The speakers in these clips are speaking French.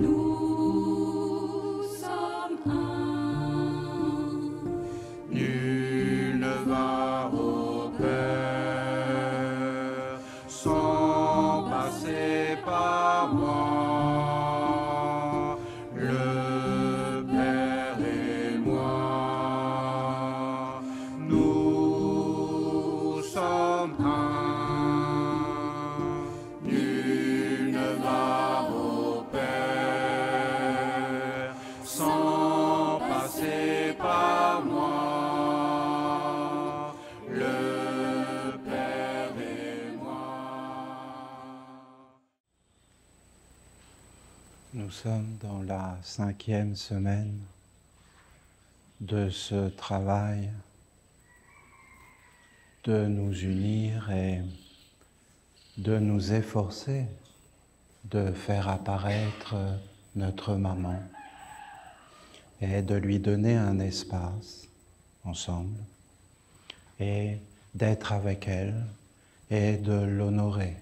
Nous sommes un. Nul ne va au Père sans passer par moi. Le Père et moi, nous sommes un. Nul ne va au Père sans passer par moi. Le Père et moi. Nous sommes dans la 5e semaine de ce travail de nous unir et de nous efforcer de faire apparaître notre maman et de lui donner un espace ensemble et d'être avec elle et de l'honorer.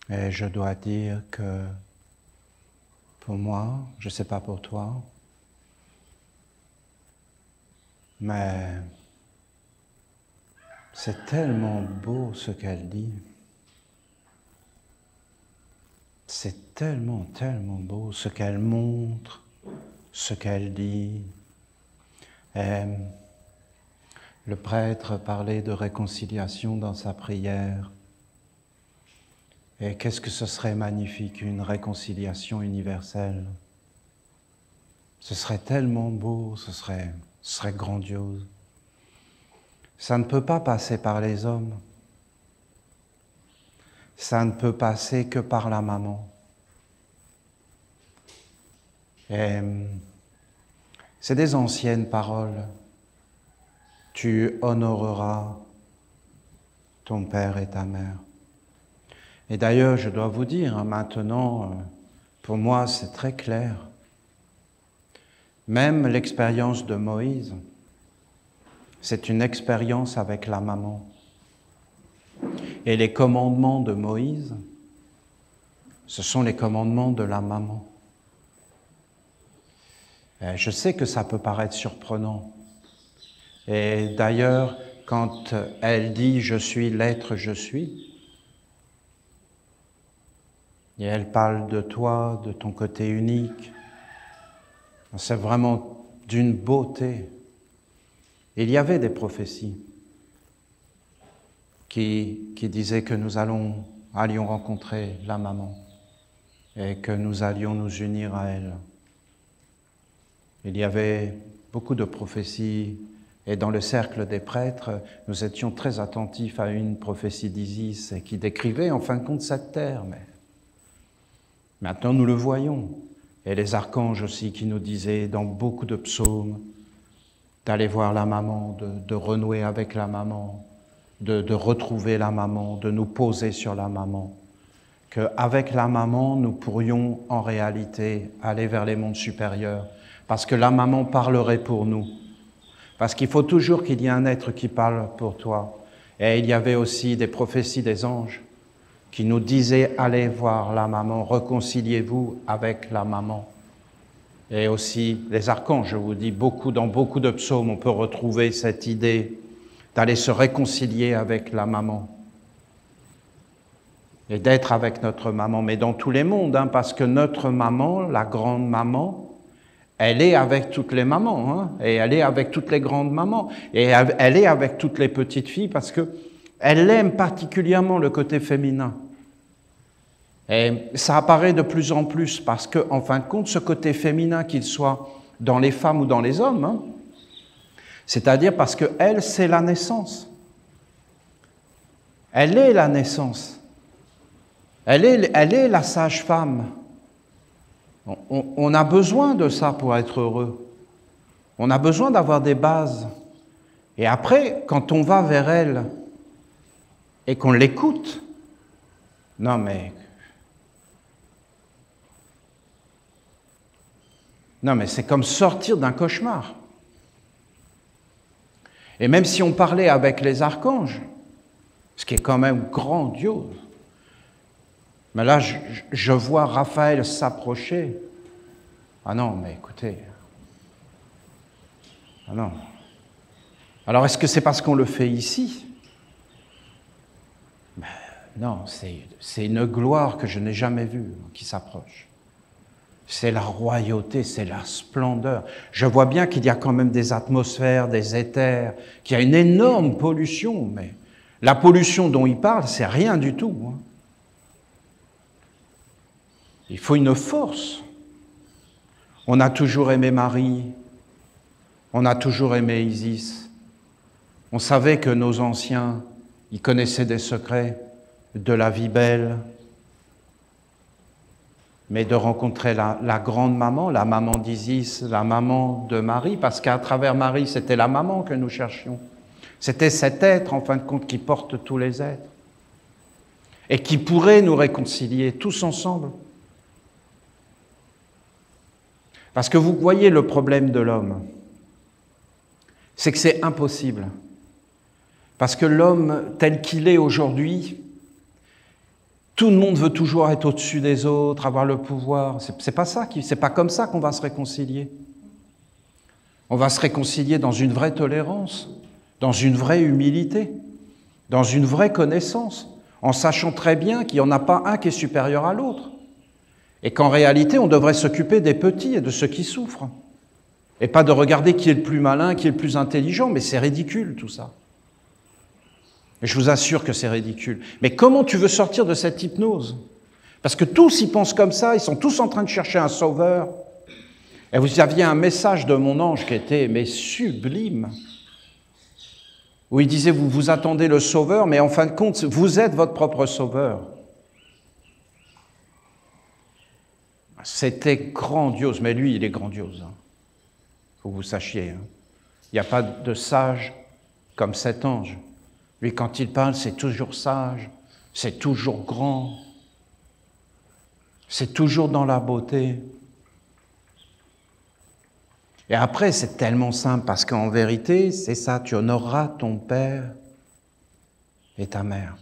Et je dois dire que pour moi, je ne sais pas pour toi, mais c'est tellement beau ce qu'elle dit. C'est tellement, tellement beau ce qu'elle montre, ce qu'elle dit. Et le prêtre parlait de réconciliation dans sa prière. Et qu'est-ce que ce serait magnifique, une réconciliation universelle. Ce serait tellement beau, ce serait grandiose. Ça ne peut pas passer par les hommes. Ça ne peut passer que par la maman. Et c'est des anciennes paroles. Tu honoreras ton père et ta mère. Et d'ailleurs, je dois vous dire, maintenant, pour moi, c'est très clair. Même l'expérience de Moïse, c'est une expérience avec la maman. Et les commandements de Moïse, ce sont les commandements de la maman. Et je sais que ça peut paraître surprenant. Et d'ailleurs, quand elle dit « je suis l'être, je suis », et elle parle de toi, de ton côté unique. C'est vraiment d'une beauté. Il y avait des prophéties qui disaient que nous allions rencontrer la maman et que nous allions nous unir à elle. Il y avait beaucoup de prophéties et dans le cercle des prêtres, nous étions très attentifs à une prophétie d'Isis qui décrivait en fin de compte cette terre. Mais maintenant, nous le voyons. Et les archanges aussi qui nous disaient dans beaucoup de psaumes d'aller voir la maman, de renouer avec la maman, de retrouver la maman, de nous poser sur la maman. Qu'avec la maman, nous pourrions en réalité aller vers les mondes supérieurs. Parce que la maman parlerait pour nous. Parce qu'il faut toujours qu'il y ait un être qui parle pour toi. Et il y avait aussi des prophéties des anges qui nous disait « Allez voir la maman, réconciliez-vous avec la maman ». Et aussi les archanges, je vous dis, dans beaucoup de psaumes, on peut retrouver cette idée d'aller se réconcilier avec la maman et d'être avec notre maman, mais dans tous les mondes, parce que notre maman, la grande maman, elle est avec toutes les mamans, et elle est avec toutes les grandes mamans, et elle est avec toutes les petites filles parce que elle aime particulièrement le côté féminin. Et ça apparaît de plus en plus parce que, en fin de compte, ce côté féminin, qu'il soit dans les femmes ou dans les hommes, c'est-à-dire parce qu'elle, c'est la naissance. Elle est la naissance. Elle est la sage-femme. On a besoin de ça pour être heureux. On a besoin d'avoir des bases. Et après, quand on va vers elle et qu'on l'écoute, non mais c'est comme sortir d'un cauchemar. Et même si on parlait avec les archanges, ce qui est quand même grandiose, Mais là, je vois Raphaël s'approcher. Ah non, mais écoutez. Ah non. Alors, est-ce que c'est parce qu'on le fait ici? Ben, non, c'est une gloire que je n'ai jamais vue qui s'approche. C'est la royauté, c'est la splendeur. Je vois bien qu'il y a quand même des atmosphères, des éthers, qu'il y a une énorme pollution, mais la pollution dont il parle, c'est rien du tout. Il faut une force. On a toujours aimé Marie, on a toujours aimé Isis. On savait que nos anciens, ils connaissaient des secrets de la vie belle, mais de rencontrer la grande maman, la maman d'Isis, la maman de Marie, parce qu'à travers Marie, c'était la maman que nous cherchions. C'était cet être, en fin de compte, qui porte tous les êtres et qui pourrait nous réconcilier tous ensemble. Parce que vous voyez le problème de l'homme, c'est que c'est impossible. Parce que l'homme tel qu'il est aujourd'hui, tout le monde veut toujours être au-dessus des autres, avoir le pouvoir. C'est pas comme ça qu'on va se réconcilier. On va se réconcilier dans une vraie tolérance, dans une vraie humilité, dans une vraie connaissance, en sachant très bien qu'il n'y en a pas un qui est supérieur à l'autre. Et qu'en réalité, on devrait s'occuper des petits et de ceux qui souffrent. Et pas de regarder qui est le plus malin, qui est le plus intelligent, mais c'est ridicule tout ça. Et je vous assure que c'est ridicule. Mais comment tu veux sortir de cette hypnose? Parce que tous y pensent comme ça, ils sont tous en train de chercher un sauveur. Et vous aviez un message de mon ange qui était mais sublime, où il disait, vous vous attendez le sauveur, mais en fin de compte, vous êtes votre propre sauveur. C'était grandiose, mais lui, il est grandiose. Faut que vous sachiez. Il n'y a pas de sage comme cet ange. Lui, quand il parle, c'est toujours sage, c'est toujours grand, c'est toujours dans la beauté. Et après, c'est tellement simple, parce qu'en vérité, c'est ça, tu honoreras ton père et ta mère.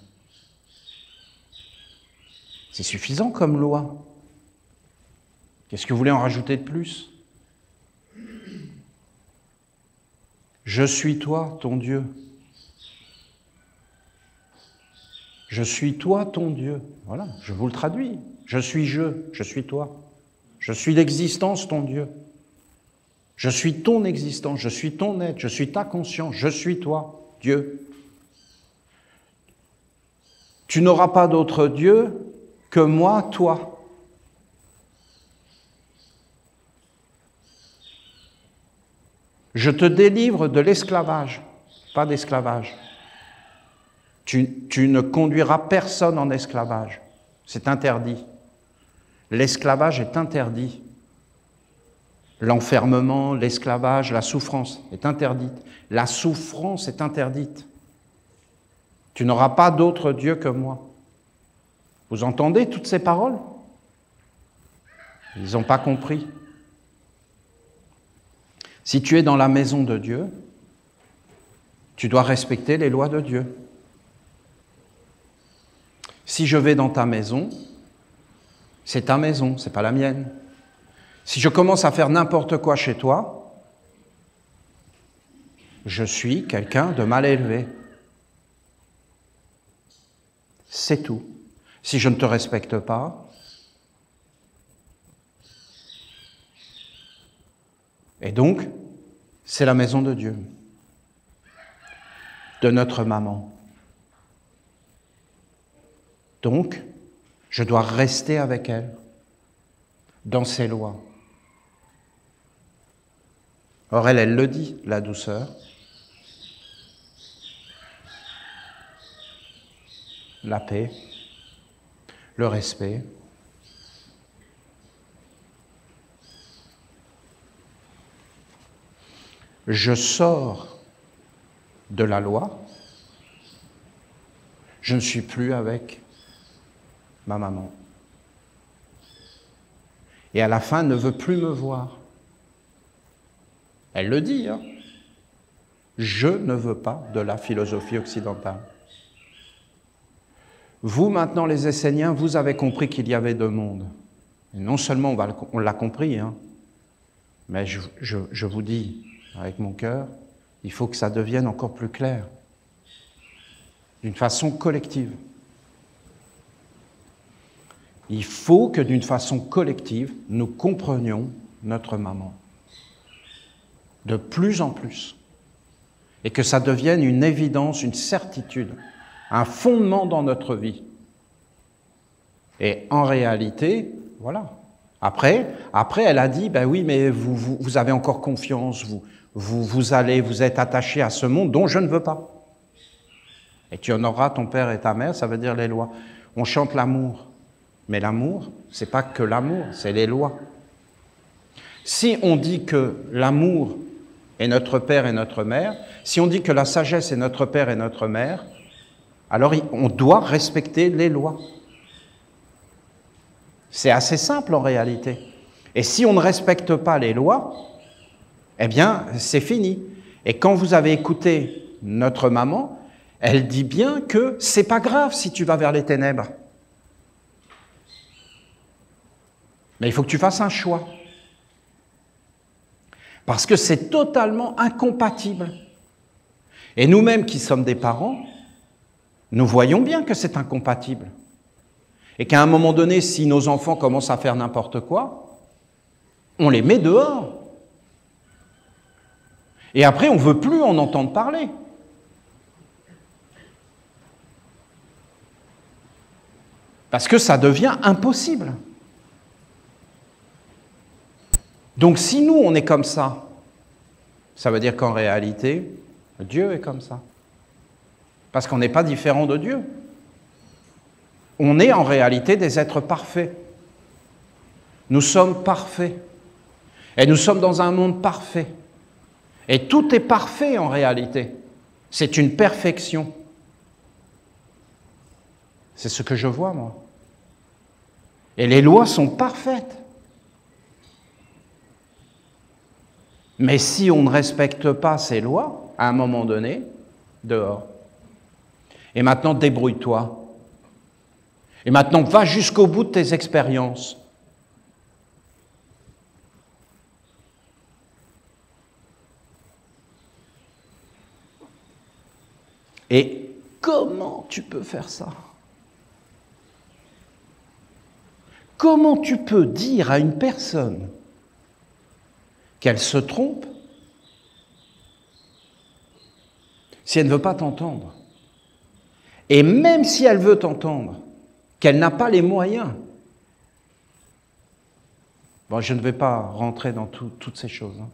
C'est suffisant comme loi. Qu'est-ce que vous voulez en rajouter de plus? Je suis toi, ton Dieu. Je suis toi, ton Dieu. Voilà, je vous le traduis. Je suis toi. Je suis l'existence, ton Dieu. Je suis ton existence, je suis ton être, je suis ta conscience, je suis toi, Dieu. Tu n'auras pas d'autre Dieu que moi, toi. Je te délivre de l'esclavage, pas d'esclavage. Tu ne conduiras personne en esclavage. C'est interdit. L'esclavage est interdit. L'enfermement, l'esclavage, la souffrance est interdite. La souffrance est interdite. Tu n'auras pas d'autre Dieu que moi. Vous entendez toutes ces paroles? Ils n'ont pas compris. Si tu es dans la maison de Dieu, tu dois respecter les lois de Dieu. Si je vais dans ta maison, c'est ta maison, c'est pas la mienne. Si je commence à faire n'importe quoi chez toi, je suis quelqu'un de mal élevé. C'est tout. Si je ne te respecte pas, et donc, c'est la maison de Dieu, de notre maman. Donc, je dois rester avec elle, dans ses lois. Or, elle le dit, la douceur, la paix, le respect. Je sors de la loi, je ne suis plus avec ma maman. Et à la fin, elle ne veut plus me voir. Elle le dit, hein. Je ne veux pas de la philosophie occidentale. vous maintenant les Esséniens, vous avez compris qu'il y avait deux mondes. Et non seulement on l'a compris, hein, mais je vous dis avec mon cœur, il faut que ça devienne encore plus clair, d'une façon collective. Il faut que d'une façon collective, nous comprenions notre maman, de plus en plus, et que ça devienne une évidence, une certitude, un fondement dans notre vie. Et en réalité, voilà. Après, elle a dit, ben oui, mais vous avez encore confiance, vous êtes attaché à ce monde dont je ne veux pas. Et tu honoreras ton père et ta mère, ça veut dire les lois. On chante l'amour, mais l'amour, c'est pas que l'amour, c'est les lois. Si on dit que l'amour est notre père et notre mère, si on dit que la sagesse est notre père et notre mère, alors on doit respecter les lois. C'est assez simple en réalité. Et si on ne respecte pas les lois, eh bien, c'est fini. Et quand vous avez écouté notre maman, elle dit bien que c'est pas grave si tu vas vers les ténèbres. Mais il faut que tu fasses un choix. Parce que c'est totalement incompatible. Et nous-mêmes qui sommes des parents, nous voyons bien que c'est incompatible. Et qu'à un moment donné, si nos enfants commencent à faire n'importe quoi, on les met dehors. Et après, on ne veut plus en entendre parler. Parce que ça devient impossible. Donc si nous, on est comme ça, ça veut dire qu'en réalité, Dieu est comme ça. Parce qu'on n'est pas différent de Dieu. On est en réalité des êtres parfaits. Nous sommes parfaits. Et nous sommes dans un monde parfait. Et tout est parfait en réalité. C'est une perfection. C'est ce que je vois, moi. Et les lois sont parfaites. Mais si on ne respecte pas ces lois, à un moment donné, dehors. Et maintenant, débrouille-toi. Et maintenant, va jusqu'au bout de tes expériences. Et comment tu peux faire ça? Comment tu peux dire à une personne qu'elle se trompe si elle ne veut pas t'entendre? Et même si elle veut t'entendre, qu'elle n'a pas les moyens. Bon, je ne vais pas rentrer dans toutes ces choses. Hein.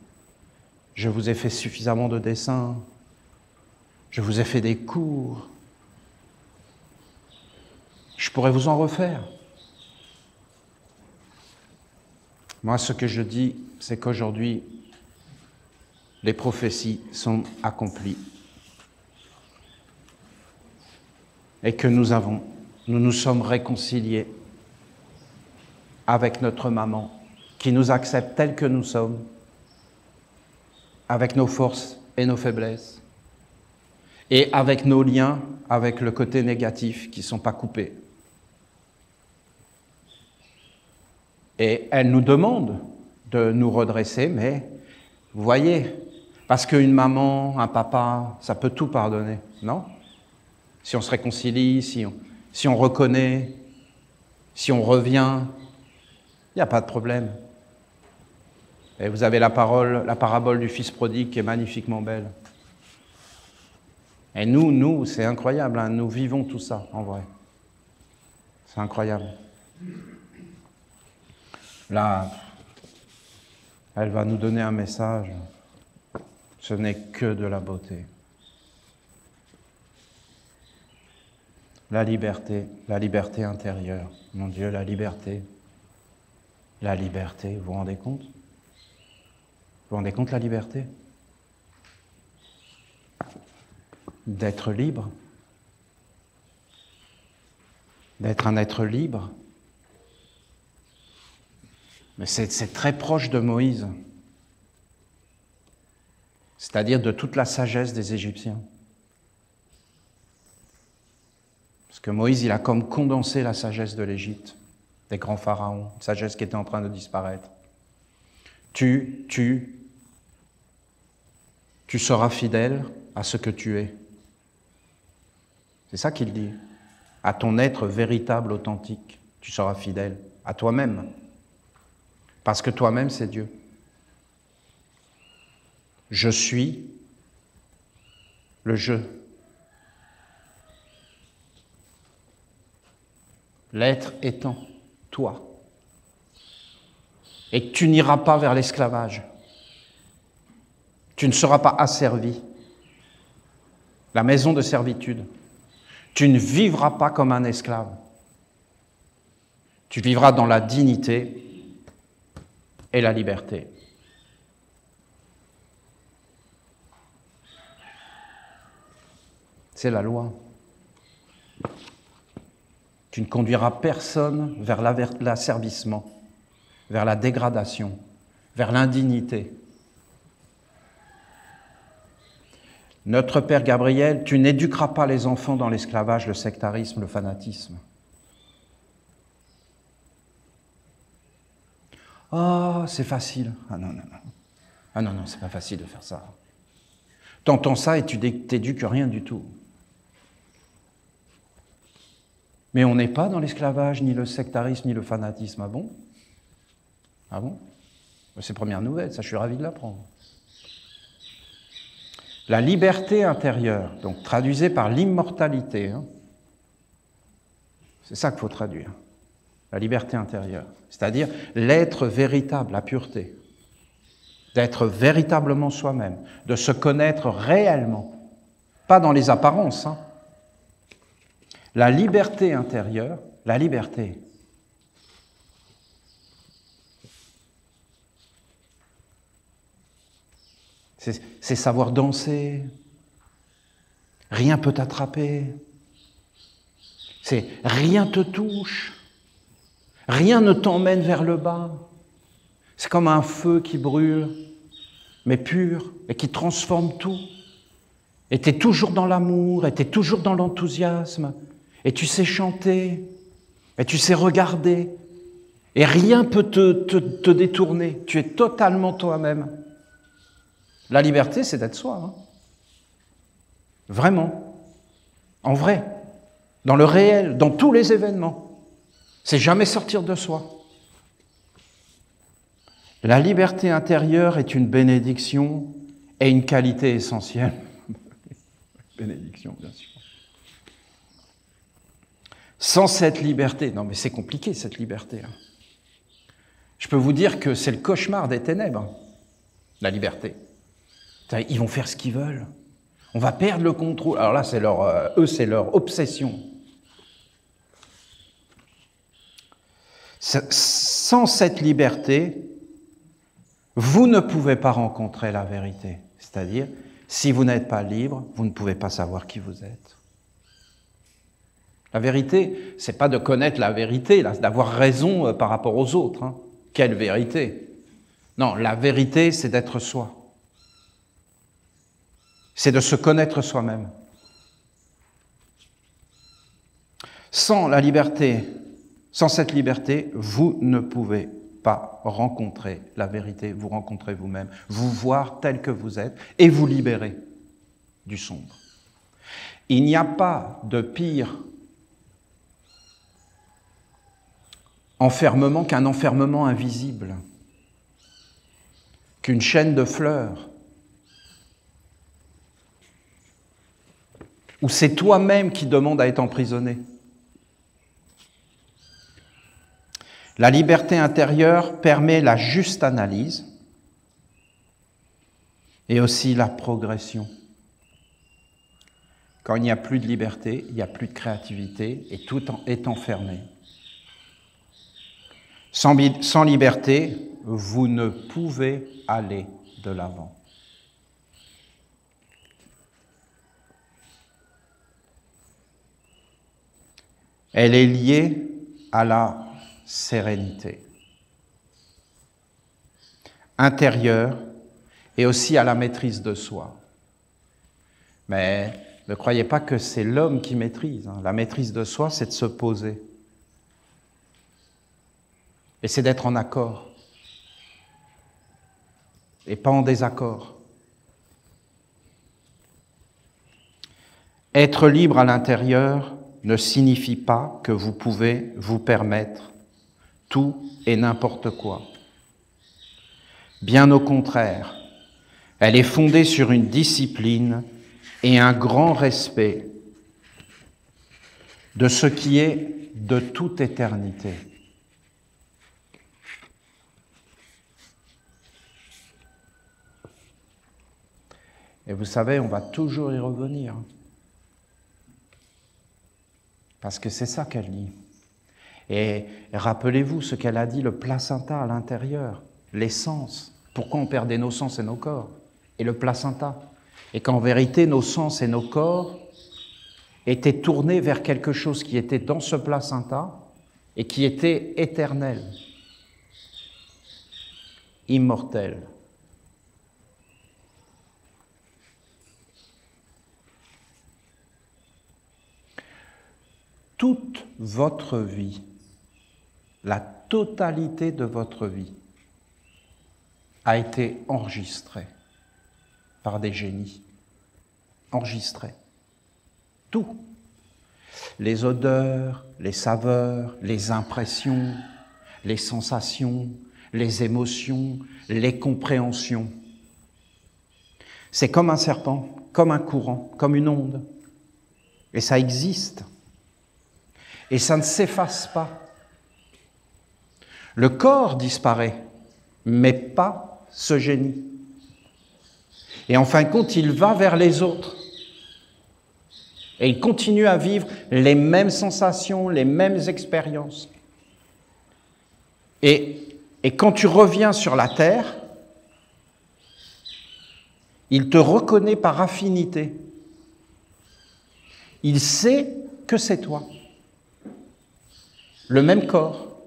Je vous ai fait suffisamment de dessins. Je vous ai fait des cours. Je pourrais vous en refaire. Moi, ce que je dis, c'est qu'aujourd'hui, les prophéties sont accomplies. Et que nous nous sommes réconciliés avec notre maman, qui nous accepte tels que nous sommes, avec nos forces et nos faiblesses, et avec nos liens avec le côté négatif qui ne sont pas coupés. Et elle nous demande de nous redresser, mais vous voyez, parce qu'une maman, un papa, ça peut tout pardonner, non? Si on se réconcilie, si on reconnaît, si on revient, il n'y a pas de problème. Et vous avez la parabole du fils prodigue qui est magnifiquement belle. Et nous, c'est incroyable, hein, nous vivons tout ça, en vrai. C'est incroyable. Là, elle va nous donner un message. Ce n'est que de la beauté. La liberté intérieure. Mon Dieu, la liberté. La liberté, vous vous rendez compte? Vous vous rendez compte la liberté? D'être libre. D'être un être libre. Mais c'est très proche de Moïse. C'est-à-dire de toute la sagesse des Égyptiens. Parce que Moïse, il a comme condensé la sagesse de l'Égypte, des grands pharaons, une sagesse qui était en train de disparaître. Tu seras fidèle à ce que tu es. C'est ça qu'il dit. À ton être véritable, authentique, tu seras fidèle. À toi-même. Parce que toi-même, c'est Dieu. Je suis le je. L'être étant toi. Et tu n'iras pas vers l'esclavage. Tu ne seras pas asservi. La maison de servitude. Tu ne vivras pas comme un esclave. Tu vivras dans la dignité et la liberté. C'est la loi. Tu ne conduiras personne vers l'asservissement, vers la dégradation, vers l'indignité. Notre Père Gabriel, tu n'éduqueras pas les enfants dans l'esclavage, le sectarisme, le fanatisme. Oh, c'est facile. Ah non, non, non. Ah non, non, c'est pas facile de faire ça. T'entends ça et tu t'éduques rien du tout. Mais on n'est pas dans l'esclavage, ni le sectarisme, ni le fanatisme. Ah bon? Ah bon? C'est première nouvelle, ça je suis ravi de l'apprendre. La liberté intérieure, donc traduisée par l'immortalité, hein. C'est ça qu'il faut traduire. La liberté intérieure, c'est-à-dire l'être véritable, la pureté. D'être véritablement soi-même, de se connaître réellement, pas dans les apparences, hein. La liberté intérieure, la liberté. C'est savoir danser. Rien peut t'attraper. C'est rien te touche. Rien ne t'emmène vers le bas. C'est comme un feu qui brûle, mais pur, et qui transforme tout. Et tu es toujours dans l'amour, et tu es toujours dans l'enthousiasme. Et tu sais chanter, et tu sais regarder, et rien ne peut te détourner. Tu es totalement toi-même. La liberté, c'est d'être soi. Hein. Vraiment. En vrai. Dans le réel, dans tous les événements. C'est jamais sortir de soi. La liberté intérieure est une bénédiction et une qualité essentielle. Bénédiction, bien sûr. Sans cette liberté, non mais c'est compliqué cette liberté. Hein. Je peux vous dire que c'est le cauchemar des ténèbres, hein, la liberté. Ils vont faire ce qu'ils veulent. On va perdre le contrôle. Alors là, c'est leur obsession. Sans cette liberté, vous ne pouvez pas rencontrer la vérité. C'est-à-dire, si vous n'êtes pas libre, vous ne pouvez pas savoir qui vous êtes. La vérité, c'est pas de connaître la vérité, là, d'avoir raison par rapport aux autres. Hein. Quelle vérité? Non, la vérité, c'est d'être soi. C'est de se connaître soi-même. Sans la liberté, sans cette liberté, vous ne pouvez pas rencontrer la vérité, vous rencontrer vous-même, vous voir tel que vous êtes et vous libérer du sombre. Il n'y a pas de pire enfermement qu'un enfermement invisible, qu'une chaîne de fleurs, où c'est toi-même qui demande à être emprisonné. La liberté intérieure permet la juste analyse et aussi la progression. Quand il n'y a plus de liberté, il n'y a plus de créativité et tout est enfermé. Sans liberté, vous ne pouvez aller de l'avant. Elle est liée à la sérénité intérieure et aussi à la maîtrise de soi. Mais Ne croyez pas que c'est l'homme qui maîtrise. La maîtrise de soi, c'est de se poser. Et c'est d'être en accord. Et pas en désaccord. Être libre à l'intérieur ne signifie pas que vous pouvez vous permettre tout et n'importe quoi. Bien au contraire, elle est fondée sur une discipline et un grand respect de ce qui est de toute éternité. Et vous savez, on va toujours y revenir. Parce que c'est ça qu'elle dit. Et rappelez-vous ce qu'elle a dit, le placenta à l'intérieur, les sens. Pourquoi on perdait nos sens et nos corps? Et le placenta. Et qu'en vérité, nos sens et nos corps étaient tournés vers quelque chose qui était dans ce placenta et qui était éternel, immortel. Toute votre vie, la totalité de votre vie a été enregistrée par des génies. Enregistrée. Tout. Les odeurs, les saveurs, les impressions, les sensations, les émotions, les compréhensions. C'est comme un serpent, comme un courant, comme une onde. Et ça existe. Et ça ne s'efface pas. Le corps disparaît, mais pas ce génie. Et en fin de compte, il va vers les autres. Et il continue à vivre les mêmes sensations, les mêmes expériences. Et quand tu reviens sur la terre, il te reconnaît par affinité. Il sait que c'est toi. Le même corps.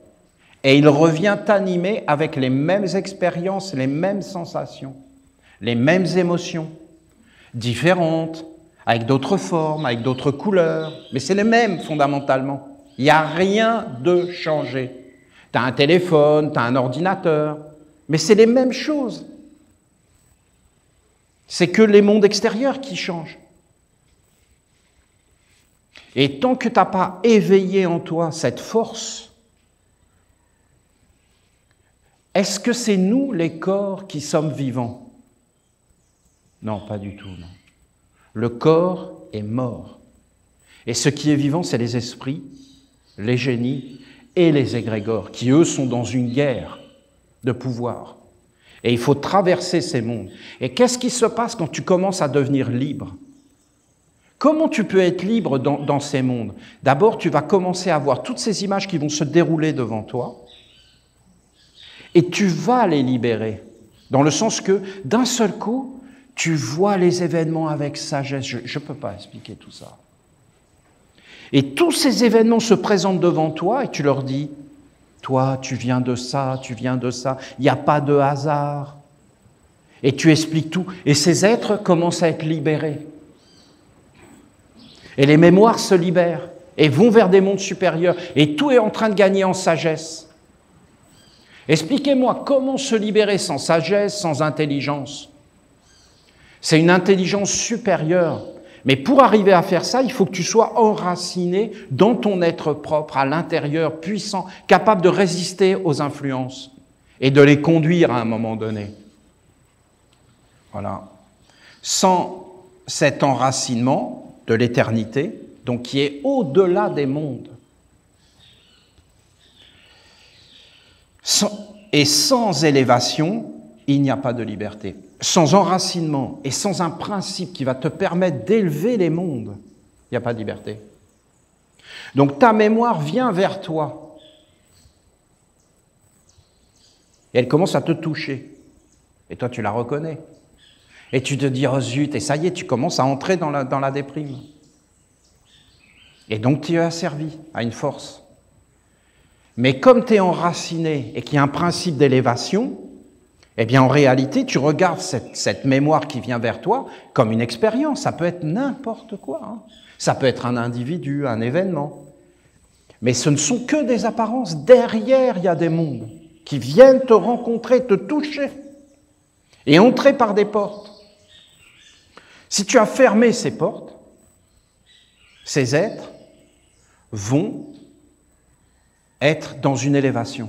Et il revient t'animer avec les mêmes expériences, les mêmes sensations, les mêmes émotions, différentes, avec d'autres formes, avec d'autres couleurs, mais c'est les mêmes fondamentalement. Il n'y a rien de changé. Tu as un téléphone, tu as un ordinateur, mais c'est les mêmes choses. C'est que les mondes extérieurs qui changent. Et tant que tu n'as pas éveillé en toi cette force, est-ce que c'est nous, les corps, qui sommes vivants? Non, pas du tout, non. Le corps est mort. Et ce qui est vivant, c'est les esprits, les génies et les égrégores, qui, eux, sont dans une guerre de pouvoir. Et il faut traverser ces mondes. Et qu'est-ce qui se passe quand tu commences à devenir libre? Comment tu peux être libre dans ces mondes? D'abord, tu vas commencer à voir toutes ces images qui vont se dérouler devant toi, et tu vas les libérer, dans le sens que, d'un seul coup, tu vois les événements avec sagesse. Je ne peux pas expliquer tout ça. Et tous ces événements se présentent devant toi, et tu leur dis, toi, tu viens de ça, tu viens de ça, il n'y a pas de hasard. Et tu expliques tout, et ces êtres commencent à être libérés. Et les mémoires se libèrent et vont vers des mondes supérieurs. Et tout est en train de gagner en sagesse. Expliquez-moi, comment se libérer sans sagesse, sans intelligence? C'est une intelligence supérieure. Mais pour arriver à faire ça, il faut que tu sois enraciné dans ton être propre, à l'intérieur, puissant, capable de résister aux influences et de les conduire à un moment donné. Voilà. Sans cet enracinement de l'éternité, donc qui est au-delà des mondes. Et sans élévation, il n'y a pas de liberté. Sans enracinement et sans un principe qui va te permettre d'élever les mondes, il n'y a pas de liberté. Donc ta mémoire vient vers toi. Et elle commence à te toucher. Et toi, tu la reconnais. Et tu te dis, oh zut, et ça y est, tu commences à entrer dans la déprime. Et donc tu es asservi à une force. Mais comme tu es enraciné et qu'il y a un principe d'élévation, Eh bien, en réalité, tu regardes cette mémoire qui vient vers toi comme une expérience. Ça peut être n'importe quoi, hein. Ça peut être un individu, un événement. Mais ce ne sont que des apparences. Derrière, il y a des mondes qui viennent te rencontrer, te toucher et entrer par des portes. Si tu as fermé ces portes, ces êtres vont être dans une élévation.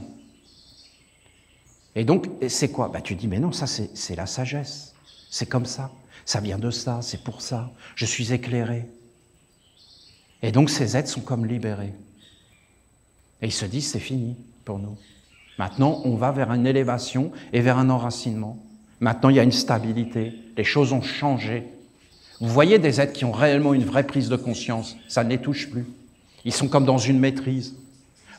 Et donc, c'est quoi? Tu dis, mais non, ça c'est la sagesse. C'est comme ça. Ça vient de ça, c'est pour ça. Je suis éclairé. Et donc, ces êtres sont comme libérés. Et ils se disent, c'est fini pour nous. Maintenant, on va vers une élévation et vers un enracinement. Maintenant, il y a une stabilité. Les choses ont changé. Vous voyez des êtres qui ont réellement une vraie prise de conscience. Ça ne les touche plus. Ils sont comme dans une maîtrise.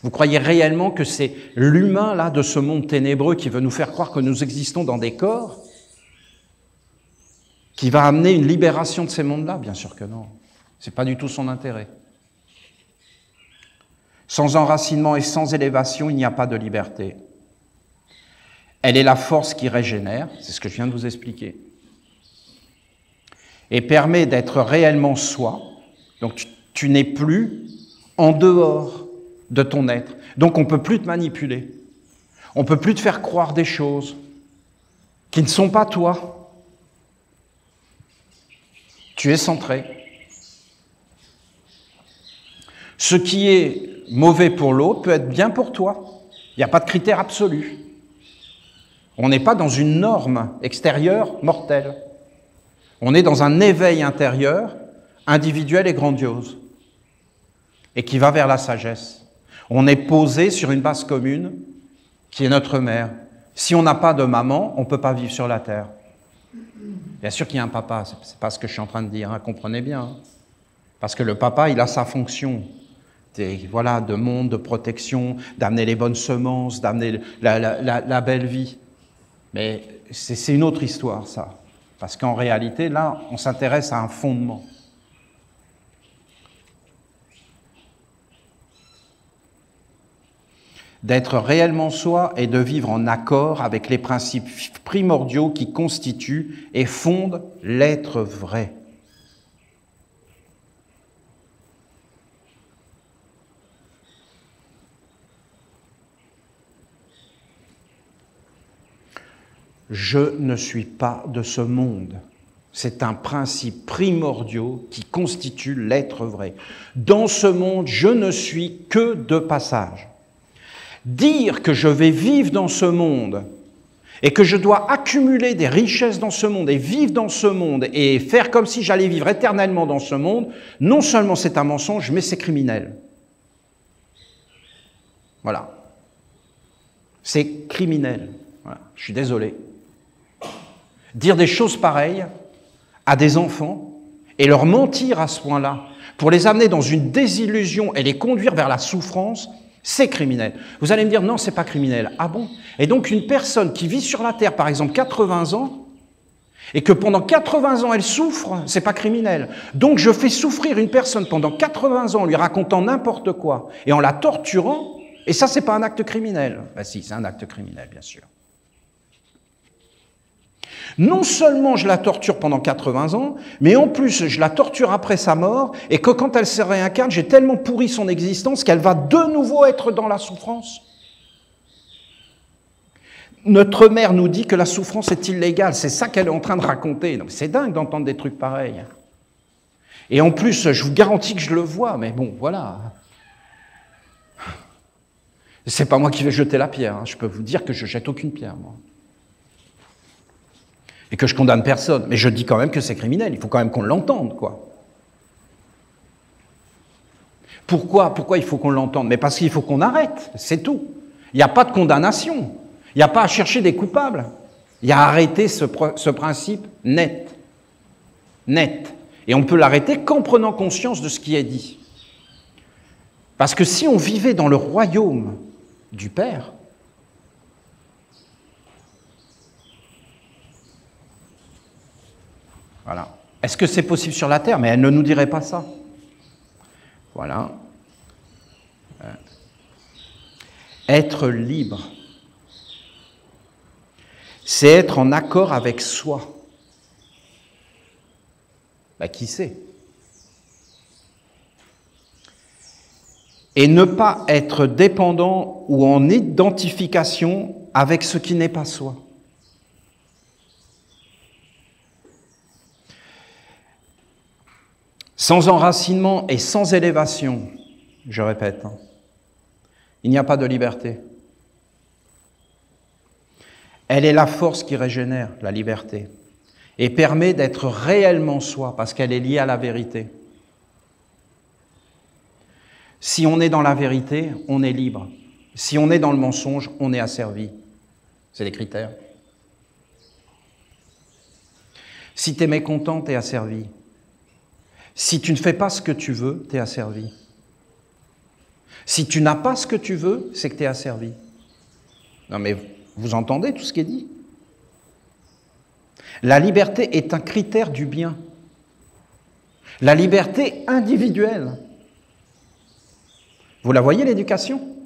Vous croyez réellement que c'est l'humain, là, de ce monde ténébreux qui veut nous faire croire que nous existons dans des corps, qui va amener une libération de ces mondes-là? Bien sûr que non. C'est pas du tout son intérêt. Sans enracinement et sans élévation, il n'y a pas de liberté. Elle est la force qui régénère, c'est ce que je viens de vous expliquer, et permet d'être réellement soi. Donc tu n'es plus en dehors de ton être. Donc on ne peut plus te manipuler. On ne peut plus te faire croire des choses qui ne sont pas toi. Tu es centré. Ce qui est mauvais pour l'autre peut être bien pour toi. Il n'y a pas de critère absolu. On n'est pas dans une norme extérieure mortelle. On est dans un éveil intérieur, individuel et grandiose, et qui va vers la sagesse. On est posé sur une base commune qui est notre mère. Si on n'a pas de maman, on ne peut pas vivre sur la terre. Bien sûr qu'il y a un papa, c'est pas ce que je suis en train de dire, hein, comprenez bien. Hein. Parce que le papa, il a sa fonction. Voilà, de monde, de protection, d'amener les bonnes semences, d'amener la belle vie. Mais c'est une autre histoire, ça. Parce qu'en réalité, là, on s'intéresse à un fondement. D'être réellement soi et de vivre en accord avec les principes primordiaux qui constituent et fondent l'être vrai. Je ne suis pas de ce monde. C'est un principe primordial qui constitue l'être vrai. Dans ce monde, je ne suis que de passage. Dire que je vais vivre dans ce monde et que je dois accumuler des richesses dans ce monde et vivre dans ce monde et faire comme si j'allais vivre éternellement dans ce monde, non seulement c'est un mensonge, mais c'est criminel. Voilà. C'est criminel. Voilà. Je suis désolé. Dire des choses pareilles à des enfants et leur mentir à ce point-là, pour les amener dans une désillusion et les conduire vers la souffrance, c'est criminel. Vous allez me dire, non, c'est pas criminel. Ah bon? Et donc une personne qui vit sur la Terre, par exemple, 80 ans, et que pendant 80 ans elle souffre, c'est pas criminel. Donc je fais souffrir une personne pendant 80 ans en lui racontant n'importe quoi, et en la torturant, et ça, c'est pas un acte criminel. Ben si, c'est un acte criminel, bien sûr. Non seulement je la torture pendant 80 ans, mais en plus je la torture après sa mort, et que quand elle se réincarne, j'ai tellement pourri son existence qu'elle va de nouveau être dans la souffrance. Notre mère nous dit que la souffrance est illégale, c'est ça qu'elle est en train de raconter. C'est dingue d'entendre des trucs pareils. Et en plus, je vous garantis que je le vois, mais bon, voilà. C'est pas moi qui vais jeter la pierre, hein. Je peux vous dire que je jette aucune pierre, moi. Et que je condamne personne. Mais je dis quand même que c'est criminel. Il faut quand même qu'on l'entende, quoi. Pourquoi il faut qu'on l'entende? Mais parce qu'il faut qu'on arrête, c'est tout. Il n'y a pas de condamnation. Il n'y a pas à chercher des coupables. Il y a à arrêter ce principe net. Net. Et on peut l'arrêter qu'en prenant conscience de ce qui est dit. Parce que si on vivait dans le royaume du Père, voilà. Est-ce que c'est possible sur la Terre? Mais elle ne nous dirait pas ça. Voilà. Être libre. c'est être en accord avec soi. Qui sait? Et ne pas être dépendant ou en identification avec ce qui n'est pas soi. Sans enracinement et sans élévation, je répète, il n'y a pas de liberté. Elle est la force qui régénère, la liberté, et permet d'être réellement soi, parce qu'elle est liée à la vérité. Si on est dans la vérité, on est libre. Si on est dans le mensonge, on est asservi. C'est les critères. Si tu es mécontent, tu es asservi. Si tu ne fais pas ce que tu veux, tu es asservi. Si tu n'as pas ce que tu veux, c'est que tu es asservi. Non mais vous entendez tout ce qui est dit? La liberté est un critère du bien. La liberté individuelle. Vous la voyez, l'éducation?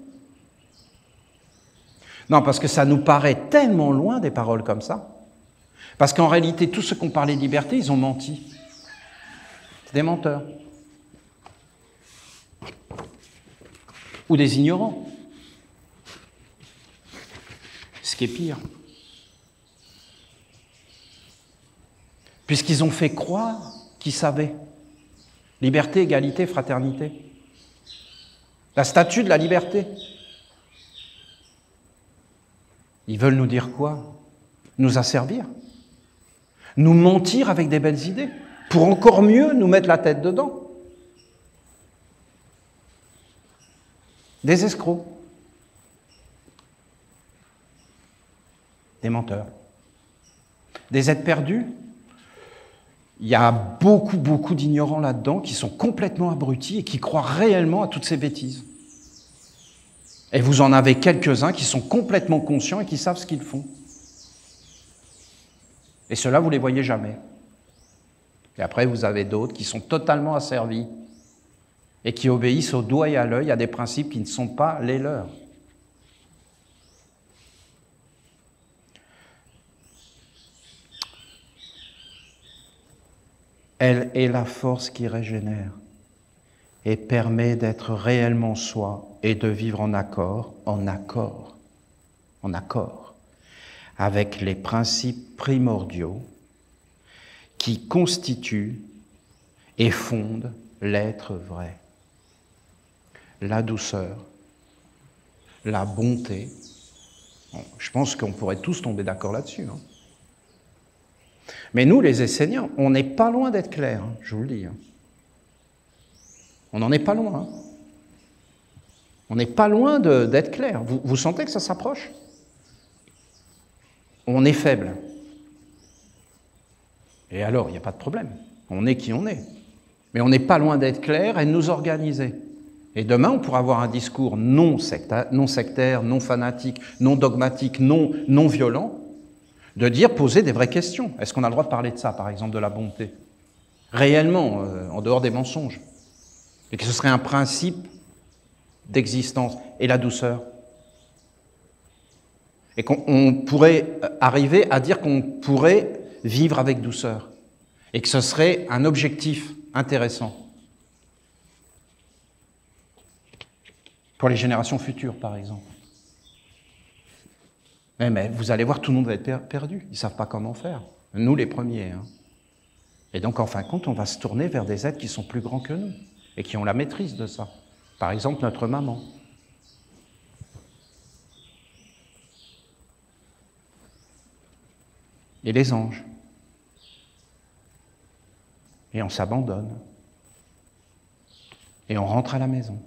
Non, parce que ça nous paraît tellement loin des paroles comme ça. Parce qu'en réalité, tous ceux qui ont parlé de liberté, ils ont menti. C'est des menteurs. Ou des ignorants. Ce qui est pire. Puisqu'ils ont fait croire qu'ils savaient. Liberté, égalité, fraternité. La statue de la liberté. Ils veulent nous dire quoi? Nous asservir. Nous mentir avec des belles idées. Pour encore mieux nous mettre la tête dedans. Des escrocs. Des menteurs. Des êtres perdus. Il y a beaucoup d'ignorants là-dedans qui sont complètement abrutis et qui croient réellement à toutes ces bêtises. Et vous en avez quelques-uns qui sont complètement conscients et qui savent ce qu'ils font. Et ceux-là, vous ne les voyez jamais. Et après, vous avez d'autres qui sont totalement asservis et qui obéissent au doigt et à l'œil à des principes qui ne sont pas les leurs. Elle est la force qui régénère et permet d'être réellement soi et de vivre en accord avec les principes primordiaux qui constituent et fondent l'être vrai. La douceur, la bonté. Bon, je pense qu'on pourrait tous tomber d'accord là-dessus. Mais nous, les Esséniens, on n'est pas loin d'être clairs, je vous le dis. On n'en est pas loin. On n'est pas loin d'être clairs. Vous sentez que ça s'approche? On est faible. Et alors, il n'y a pas de problème. On est qui on est. Mais on n'est pas loin d'être clair et de nous organiser. Et demain, on pourra avoir un discours non sectaire, non fanatique, non dogmatique, non violent, de dire, poser des vraies questions. Est-ce qu'on a le droit de parler de ça, par exemple, de la bonté? Réellement, en dehors des mensonges. Et que ce serait un principe d'existence. Et la douceur. Et qu'on pourrait arriver à dire qu'on pourrait vivre avec douceur. Et que ce serait un objectif intéressant. Pour les générations futures, par exemple. Mais vous allez voir, tout le monde va être perdu. Ils ne savent pas comment faire. Nous, les premiers. Et donc, en fin de compte, on va se tourner vers des êtres qui sont plus grands que nous et qui ont la maîtrise de ça. Par exemple, notre maman. Et les anges. Et on s'abandonne. Et on rentre à la maison.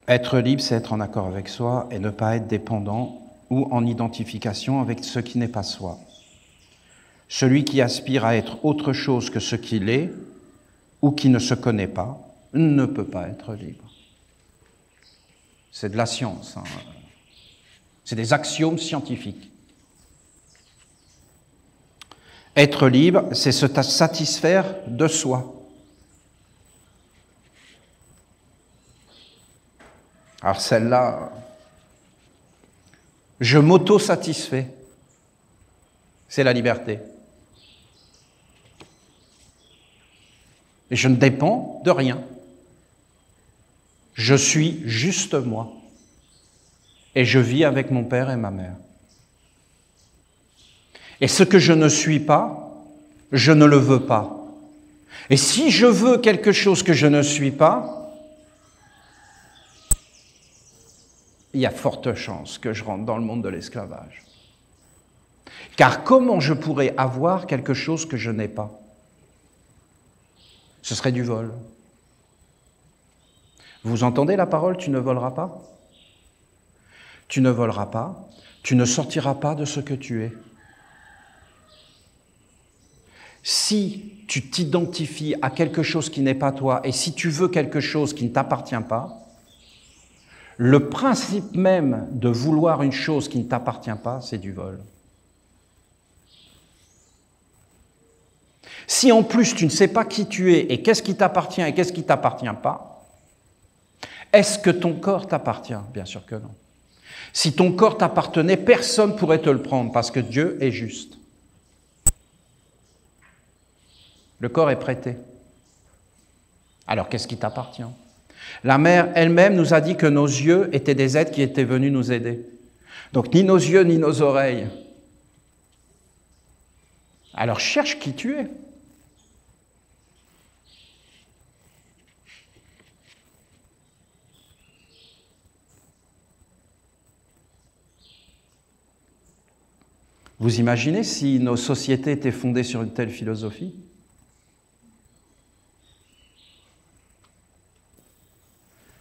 Être libre, c'est être en accord avec soi et ne pas être dépendant ou en identification avec ce qui n'est pas soi. Celui qui aspire à être autre chose que ce qu'il est ou qui ne se connaît pas ne peut pas être libre. C'est de la science. C'est des axiomes scientifiques. Être libre, c'est se satisfaire de soi. Alors celle-là, je m'auto-satisfais. C'est la liberté. Et je ne dépends de rien. Je suis juste moi. Et je vis avec mon père et ma mère. Et ce que je ne suis pas, je ne le veux pas. Et si je veux quelque chose que je ne suis pas, il y a forte chance que je rentre dans le monde de l'esclavage. Car comment je pourrais avoir quelque chose que je n'ai pas? Ce serait du vol. Vous entendez la parole, tu ne voleras pas? Tu ne voleras pas, tu ne sortiras pas de ce que tu es. Si tu t'identifies à quelque chose qui n'est pas toi, et si tu veux quelque chose qui ne t'appartient pas, le principe même de vouloir une chose qui ne t'appartient pas, c'est du vol. Si en plus tu ne sais pas qui tu es et qu'est-ce qui t'appartient et qu'est-ce qui ne t'appartient pas, est-ce que ton corps t'appartient? Bien sûr que non. Si ton corps t'appartenait, personne ne pourrait te le prendre parce que Dieu est juste. Le corps est prêté. Alors qu'est-ce qui t'appartient? La mère elle-même nous a dit que nos yeux étaient des êtres qui étaient venus nous aider. Donc ni nos yeux ni nos oreilles. Alors cherche qui tu es. Vous imaginez si nos sociétés étaient fondées sur une telle philosophie?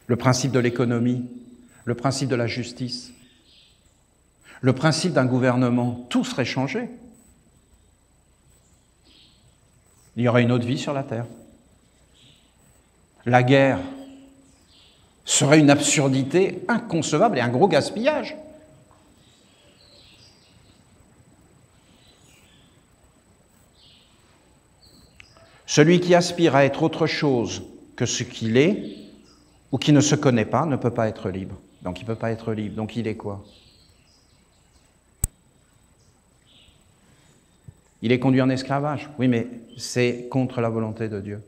Le principe de l'économie, le principe de la justice, le principe d'un gouvernement, tout serait changé. Il y aurait une autre vie sur la Terre. La guerre serait une absurdité inconcevable et un gros gaspillage. Celui qui aspire à être autre chose que ce qu'il est, ou qui ne se connaît pas, ne peut pas être libre. Donc il ne peut pas être libre. Donc il est quoi? Il est conduit en esclavage. Oui, mais c'est contre la volonté de Dieu.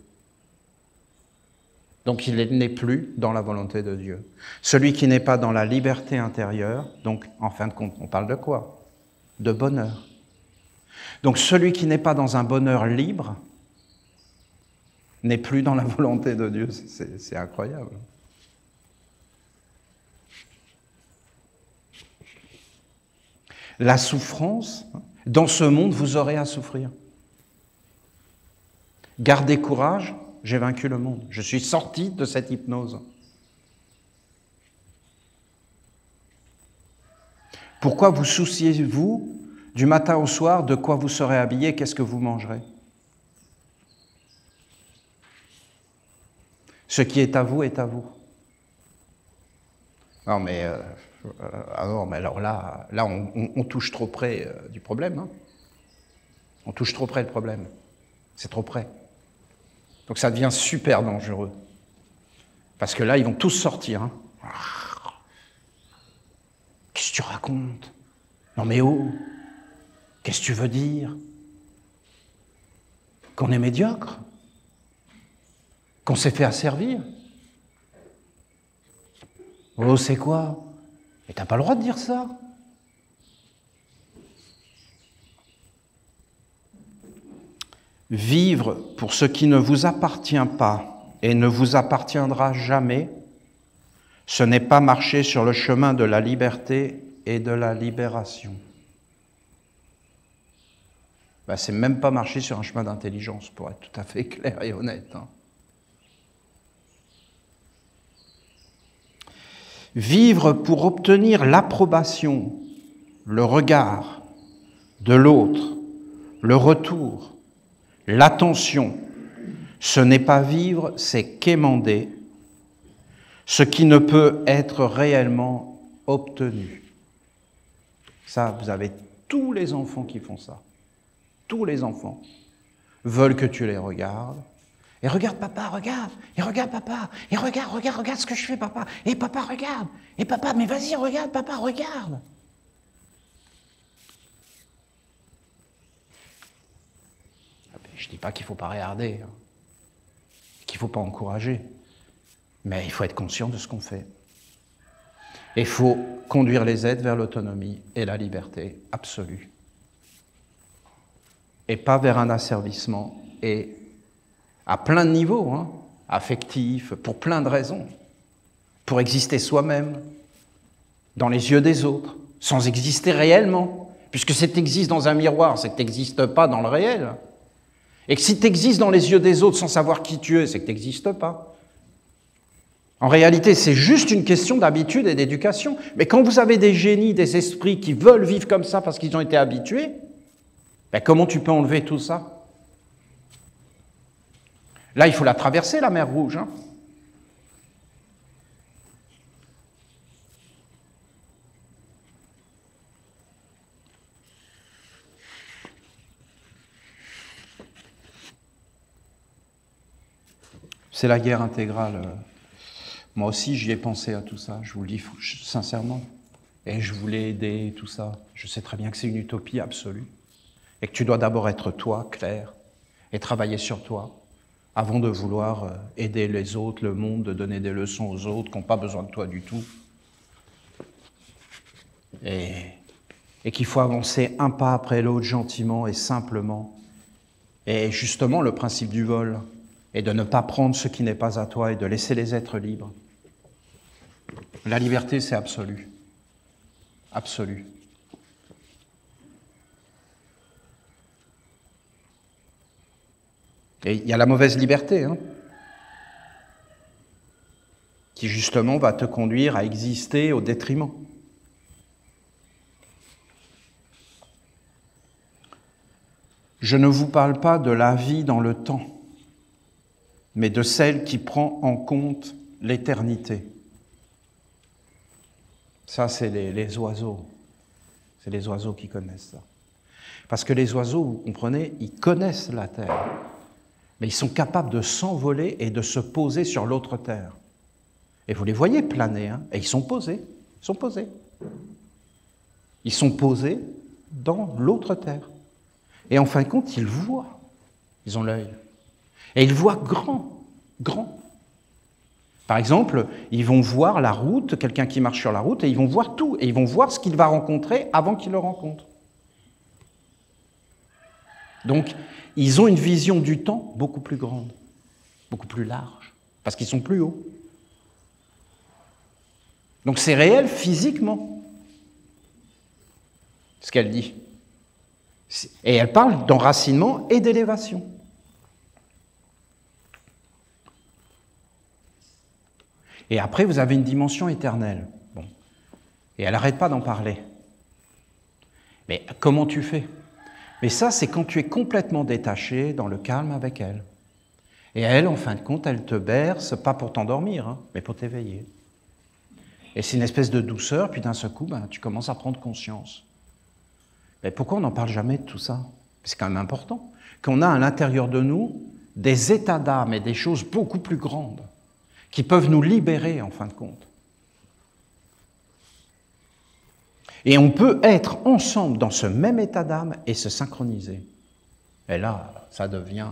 Donc il n'est plus dans la volonté de Dieu. Celui qui n'est pas dans la liberté intérieure, donc en fin de compte, on parle de quoi? De bonheur. Donc celui qui n'est pas dans un bonheur libre n'est plus dans la volonté de Dieu. C'est incroyable. La souffrance, dans ce monde, vous aurez à souffrir. Gardez courage, j'ai vaincu le monde. Je suis sorti de cette hypnose. Pourquoi vous souciez-vous du matin au soir de quoi vous serez habillé, qu'est-ce que vous mangerez? Ce qui est à vous est à vous. Non, mais alors là on touche trop près du problème. Hein. On touche trop près du problème. C'est trop près. Donc ça devient super dangereux. Parce que là, ils vont tous sortir. Hein. Qu'est-ce que tu racontes? Non mais oh, qu'est-ce que tu veux dire? Qu'on est médiocre? Qu'on s'est fait asservir? Oh, c'est quoi? Mais t'as pas le droit de dire ça. Vivre pour ce qui ne vous appartient pas et ne vous appartiendra jamais, ce n'est pas marcher sur le chemin de la liberté et de la libération. Ben, c'est même pas marcher sur un chemin d'intelligence, pour être tout à fait clair et honnête. Hein. Vivre pour obtenir l'approbation, le regard de l'autre, le retour, l'attention, ce n'est pas vivre, c'est quémander ce qui ne peut être réellement obtenu. Ça, vous avez tous les enfants qui font ça. Tous les enfants veulent que tu les regardes Et regarde papa, regarde. Et regarde papa. Et regarde ce que je fais papa. Et papa, regarde. Et papa, mais vas-y, regarde papa, regarde. Je ne dis pas qu'il ne faut pas regarder, hein, qu'il ne faut pas encourager, mais il faut être conscient de ce qu'on fait. Et il faut conduire les aides vers l'autonomie et la liberté absolue. Et pas vers un asservissement, et à plein de niveaux, hein, affectifs, pour plein de raisons, pour exister soi-même, dans les yeux des autres, sans exister réellement, puisque si tu existes dans un miroir, c'est que tu n'existes pas dans le réel. Et que si tu existes dans les yeux des autres sans savoir qui tu es, c'est que tu n'existes pas. En réalité, c'est juste une question d'habitude et d'éducation. Mais quand vous avez des génies, des esprits qui veulent vivre comme ça parce qu'ils ont été habitués, ben comment tu peux enlever tout ça? Là, il faut la traverser, la mer Rouge. Hein. C'est la guerre intégrale. Moi aussi, j'y ai pensé à tout ça, je vous le dis sincèrement. Et je voulais aider, tout ça. Je sais très bien que c'est une utopie absolue. Et que tu dois d'abord être toi, clair, et travailler sur toi, avant de vouloir aider les autres, le monde, de donner des leçons aux autres qui n'ont pas besoin de toi du tout. Et qu'il faut avancer un pas après l'autre, gentiment et simplement. Et justement, le principe du vol, et de ne pas prendre ce qui n'est pas à toi et de laisser les êtres libres. La liberté, c'est absolu. Absolu. Et il y a la mauvaise liberté, hein, qui justement va te conduire à exister au détriment. Je ne vous parle pas de la vie dans le temps, mais de celle qui prend en compte l'éternité. Ça, c'est les oiseaux. C'est les oiseaux qui connaissent ça. Parce que les oiseaux, vous comprenez, ils connaissent la terre, mais ils sont capables de s'envoler et de se poser sur l'autre terre. Et vous les voyez planer, hein, et ils sont posés. Ils sont posés. Ils sont posés dans l'autre terre. Et en fin de compte, ils voient. Ils ont l'œil. Et ils voient grand, grand. Par exemple, ils vont voir la route, quelqu'un qui marche sur la route, et ils vont voir tout. Et ils vont voir ce qu'il va rencontrer avant qu'il le rencontre. Donc, ils ont une vision du temps beaucoup plus grande, beaucoup plus large, parce qu'ils sont plus hauts. Donc c'est réel physiquement, ce qu'elle dit. Et elle parle d'enracinement et d'élévation. Et après, vous avez une dimension éternelle. Bon. Et elle n'arrête pas d'en parler. Mais comment tu fais? Mais ça, c'est quand tu es complètement détaché, dans le calme avec elle. Et elle, en fin de compte, elle te berce, pas pour t'endormir, hein, mais pour t'éveiller. Et c'est une espèce de douceur, puis d'un seul coup, tu commences à prendre conscience. Mais pourquoi on n'en parle jamais de tout ça? C'est quand même important. Qu'on a à l'intérieur de nous des états d'âme et des choses beaucoup plus grandes qui peuvent nous libérer, en fin de compte. Et on peut être ensemble dans ce même état d'âme et se synchroniser. Et là, ça devient...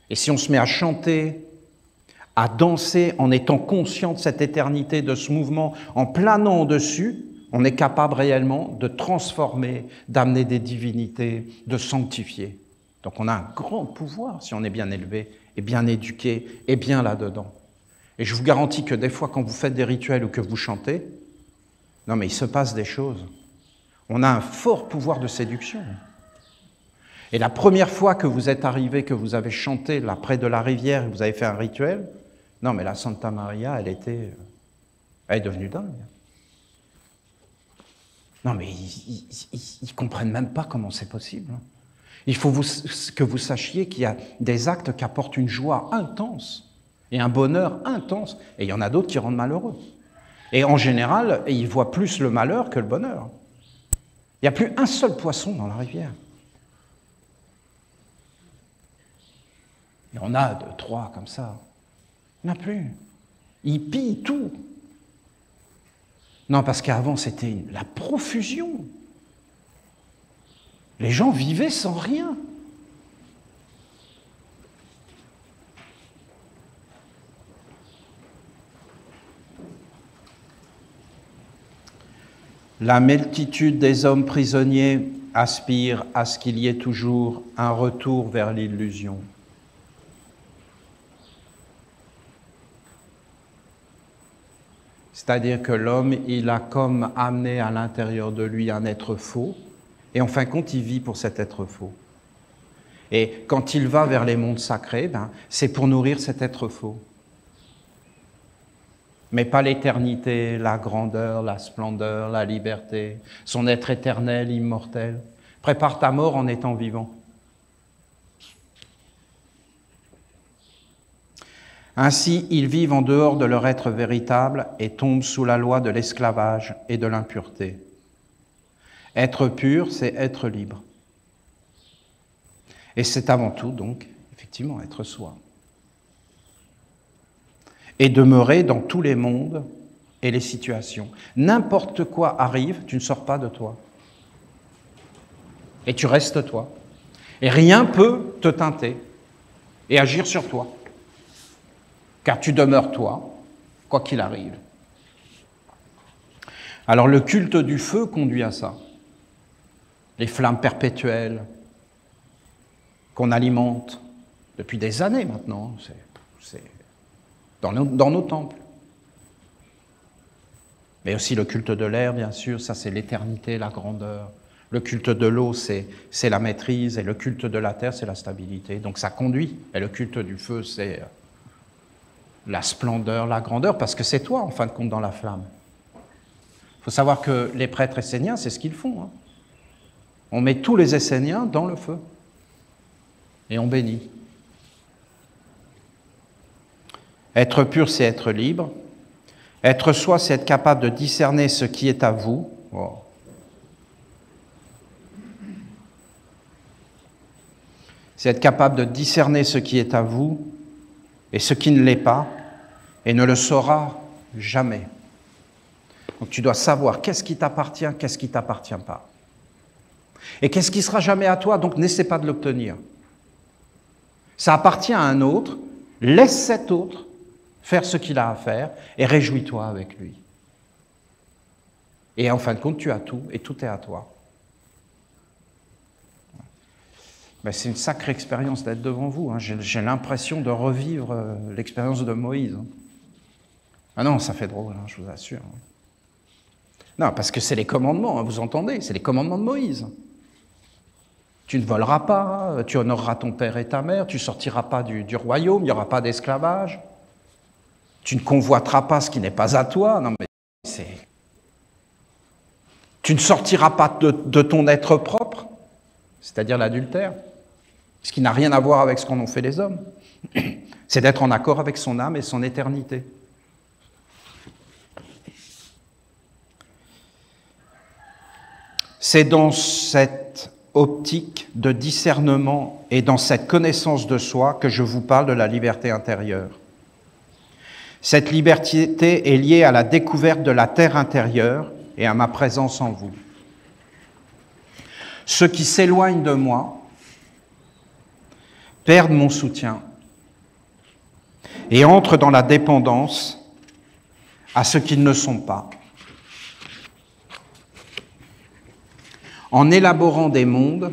Et si on se met à chanter, à danser en étant conscient de cette éternité, de ce mouvement, en planant au-dessus, on est capable réellement de transformer, d'amener des divinités, de sanctifier. Donc on a un grand pouvoir si on est bien élevé et bien éduqué et bien là-dedans. Et je vous garantis que des fois, quand vous faites des rituels ou que vous chantez, non mais il se passe des choses. On a un fort pouvoir de séduction. Et la première fois que vous êtes arrivé, que vous avez chanté là près de la rivière et que vous avez fait un rituel, non mais la Santa Maria, elle est devenue dingue. Non mais ils comprennent même pas comment c'est possible. Il faut que vous sachiez qu'il y a des actes qui apportent une joie intense et un bonheur intense. Et il y en a d'autres qui rendent malheureux. Et en général, ils voient plus le malheur que le bonheur. Il n'y a plus un seul poisson dans la rivière. Et on a 2, 3 comme ça. Il n'y en a plus. Ils pillent tout. Non, parce qu'avant, c'était la profusion. Les gens vivaient sans rien. La multitude des hommes prisonniers aspire à ce qu'il y ait toujours un retour vers l'illusion. C'est-à-dire que l'homme, il a comme amené à l'intérieur de lui un être faux, et en fin de compte, il vit pour cet être faux. Et quand il va vers les mondes sacrés, c'est pour nourrir cet être faux. Mais pas l'éternité, la grandeur, la splendeur, la liberté, son être éternel, immortel. Prépare ta mort en étant vivant. Ainsi, ils vivent en dehors de leur être véritable et tombent sous la loi de l'esclavage et de l'impureté. Être pur, c'est être libre. Et c'est avant tout, donc, effectivement, être soi. Et demeurer dans tous les mondes et les situations. N'importe quoi arrive, tu ne sors pas de toi. Et tu restes toi. Et rien peut te teinter et agir sur toi. Car tu demeures toi, quoi qu'il arrive. Alors le culte du feu conduit à ça. Les flammes perpétuelles qu'on alimente depuis des années maintenant, c'est dans nos temples. Mais aussi le culte de l'air, bien sûr, ça c'est l'éternité, la grandeur. Le culte de l'eau, c'est la maîtrise, et le culte de la terre, c'est la stabilité. Donc ça conduit. Et le culte du feu, c'est la splendeur, la grandeur, parce que c'est toi, en fin de compte, dans la flamme. Il faut savoir que les prêtres esséniens, c'est ce qu'ils font. Hein. On met tous les Esséniens dans le feu. Et on bénit. Être pur, c'est être libre. Être soi, c'est être capable de discerner ce qui est à vous. Wow. C'est être capable de discerner ce qui est à vous et ce qui ne l'est pas, et ne le saura jamais. Donc tu dois savoir qu'est-ce qui t'appartient, qu'est-ce qui ne t'appartient pas. Et qu'est-ce qui ne sera jamais à toi, donc n'essaie pas de l'obtenir. Ça appartient à un autre, laisse cet autre faire ce qu'il a à faire et réjouis-toi avec lui. Et en fin de compte, tu as tout et tout est à toi. Ben, c'est une sacrée expérience d'être devant vous. Hein. J'ai l'impression de revivre l'expérience de Moïse. Ah non, ça fait drôle, hein, je vous assure. Non, parce que c'est les commandements, hein, vous entendez, c'est les commandements de Moïse. Tu ne voleras pas, tu honoreras ton père et ta mère, tu ne sortiras pas du royaume, il n'y aura pas d'esclavage. Tu ne convoiteras pas ce qui n'est pas à toi. Non, mais c'est... Tu ne sortiras pas de ton être propre, c'est-à-dire l'adultère, ce qui n'a rien à voir avec ce qu'en ont fait les hommes. C'est d'être en accord avec son âme et son éternité. C'est dans cette optique de discernement et dans cette connaissance de soi que je vous parle de la liberté intérieure. Cette liberté est liée à la découverte de la terre intérieure et à ma présence en vous. Ceux qui s'éloignent de moi perdent mon soutien et entrent dans la dépendance à ce qu'ils ne sont pas. En élaborant des mondes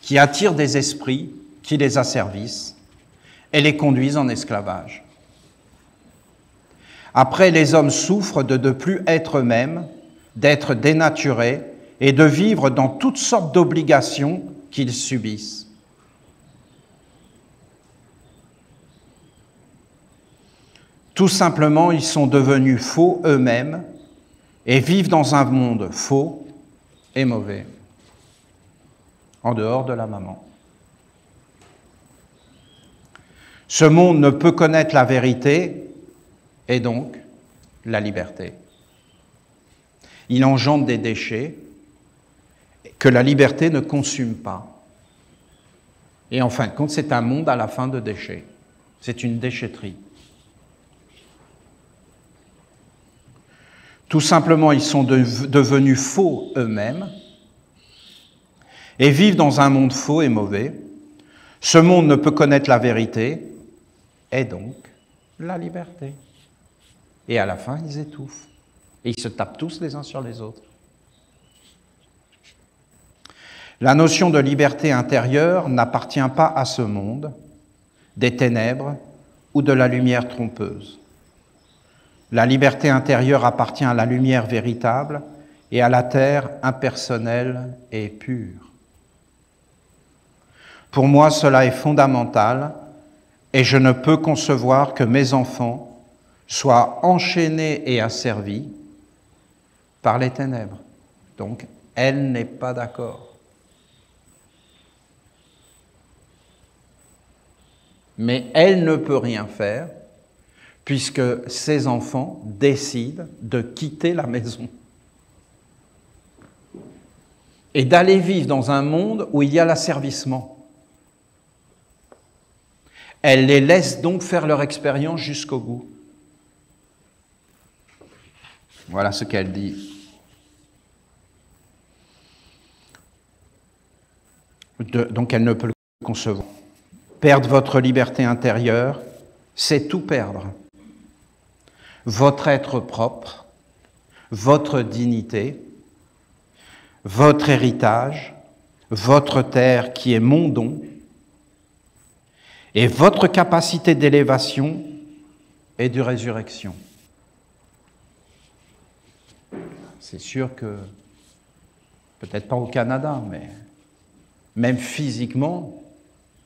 qui attirent des esprits qui les asservissent et les conduisent en esclavage. Après, les hommes souffrent de ne plus être eux-mêmes, d'être dénaturés et de vivre dans toutes sortes d'obligations qu'ils subissent. Tout simplement, ils sont devenus faux eux-mêmes et vivent dans un monde faux et mauvais, en dehors de la maman. Ce monde ne peut connaître la vérité et donc la liberté. Il engendre des déchets que la liberté ne consume pas. Et en fin de compte, c'est un monde à la fin de déchets. C'est une déchetterie. Tout simplement, ils sont devenus faux eux-mêmes et vivent dans un monde faux et mauvais. Ce monde ne peut connaître la vérité et donc la liberté. Et à la fin, ils étouffent. Et ils se tapent tous les uns sur les autres. La notion de liberté intérieure n'appartient pas à ce monde, des ténèbres ou de la lumière trompeuse. La liberté intérieure appartient à la lumière véritable et à la terre impersonnelle et pure. Pour moi, cela est fondamental et je ne peux concevoir que mes enfants soient enchaînés et asservis par les ténèbres. Donc, elle n'est pas d'accord. Mais elle ne peut rien faire puisque ses enfants décident de quitter la maison et d'aller vivre dans un monde où il y a l'asservissement. Elle les laisse donc faire leur expérience jusqu'au bout. Voilà ce qu'elle dit. Donc elle ne peut le concevoir. Perdre votre liberté intérieure, c'est tout perdre. Votre être propre, votre dignité, votre héritage, votre terre qui est mon don, et votre capacité d'élévation et de résurrection. C'est sûr que, peut-être pas au Canada, mais même physiquement,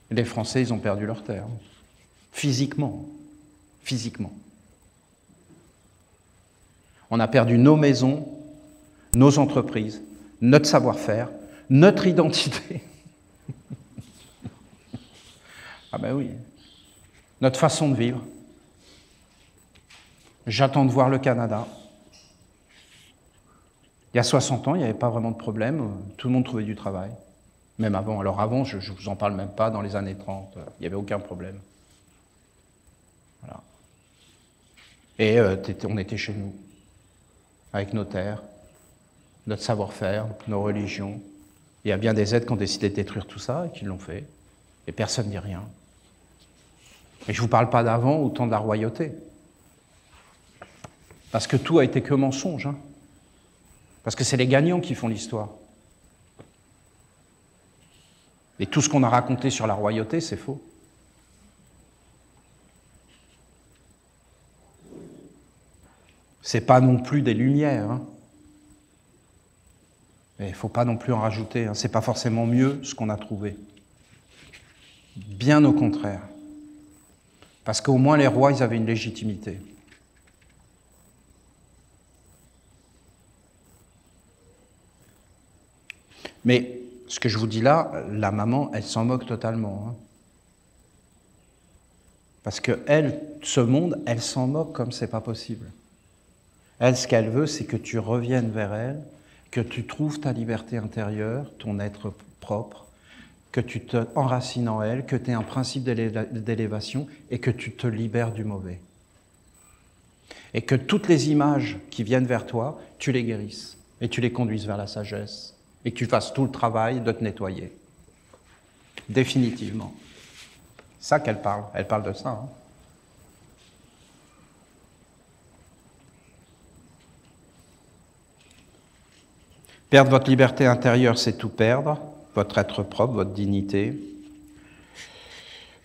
les Français, ils ont perdu leur terre. Physiquement. On a perdu nos maisons, nos entreprises, notre savoir-faire, notre identité. Ah ben oui. Notre façon de vivre. J'attends de voir le Canada. Il y a 60 ans, il n'y avait pas vraiment de problème. Tout le monde trouvait du travail. Même avant. Alors avant, je ne vous en parle même pas, dans les années 30, il n'y avait aucun problème. Voilà. Et on était chez nous, avec nos terres, notre savoir-faire, nos religions. Il y a bien des êtres qui ont décidé de détruire tout ça et qui l'ont fait. Et personne ne dit rien. Et je ne vous parle pas d'avant, au temps de la royauté. Parce que tout a été que mensonge. Hein. Parce que c'est les gagnants qui font l'histoire. Et tout ce qu'on a raconté sur la royauté, c'est faux. C'est pas non plus des lumières. Hein. Mais il ne faut pas non plus en rajouter. Hein. C'est pas forcément mieux ce qu'on a trouvé. Bien au contraire. Parce qu'au moins les rois, ils avaient une légitimité. Mais ce que je vous dis là, la maman, elle s'en moque totalement. Hein. Parce que elle, ce monde, elle s'en moque comme c'est pas possible. Elle, ce qu'elle veut, c'est que tu reviennes vers elle, que tu trouves ta liberté intérieure, ton être propre, que tu te enracines en elle, que tu aies un principe d'élévation et que tu te libères du mauvais. Et que toutes les images qui viennent vers toi, tu les guérisses et tu les conduises vers la sagesse et que tu fasses tout le travail de te nettoyer. Définitivement. C'est ça qu'elle parle. Elle parle de ça. Hein. Perdre votre liberté intérieure, c'est tout perdre, votre être propre, votre dignité.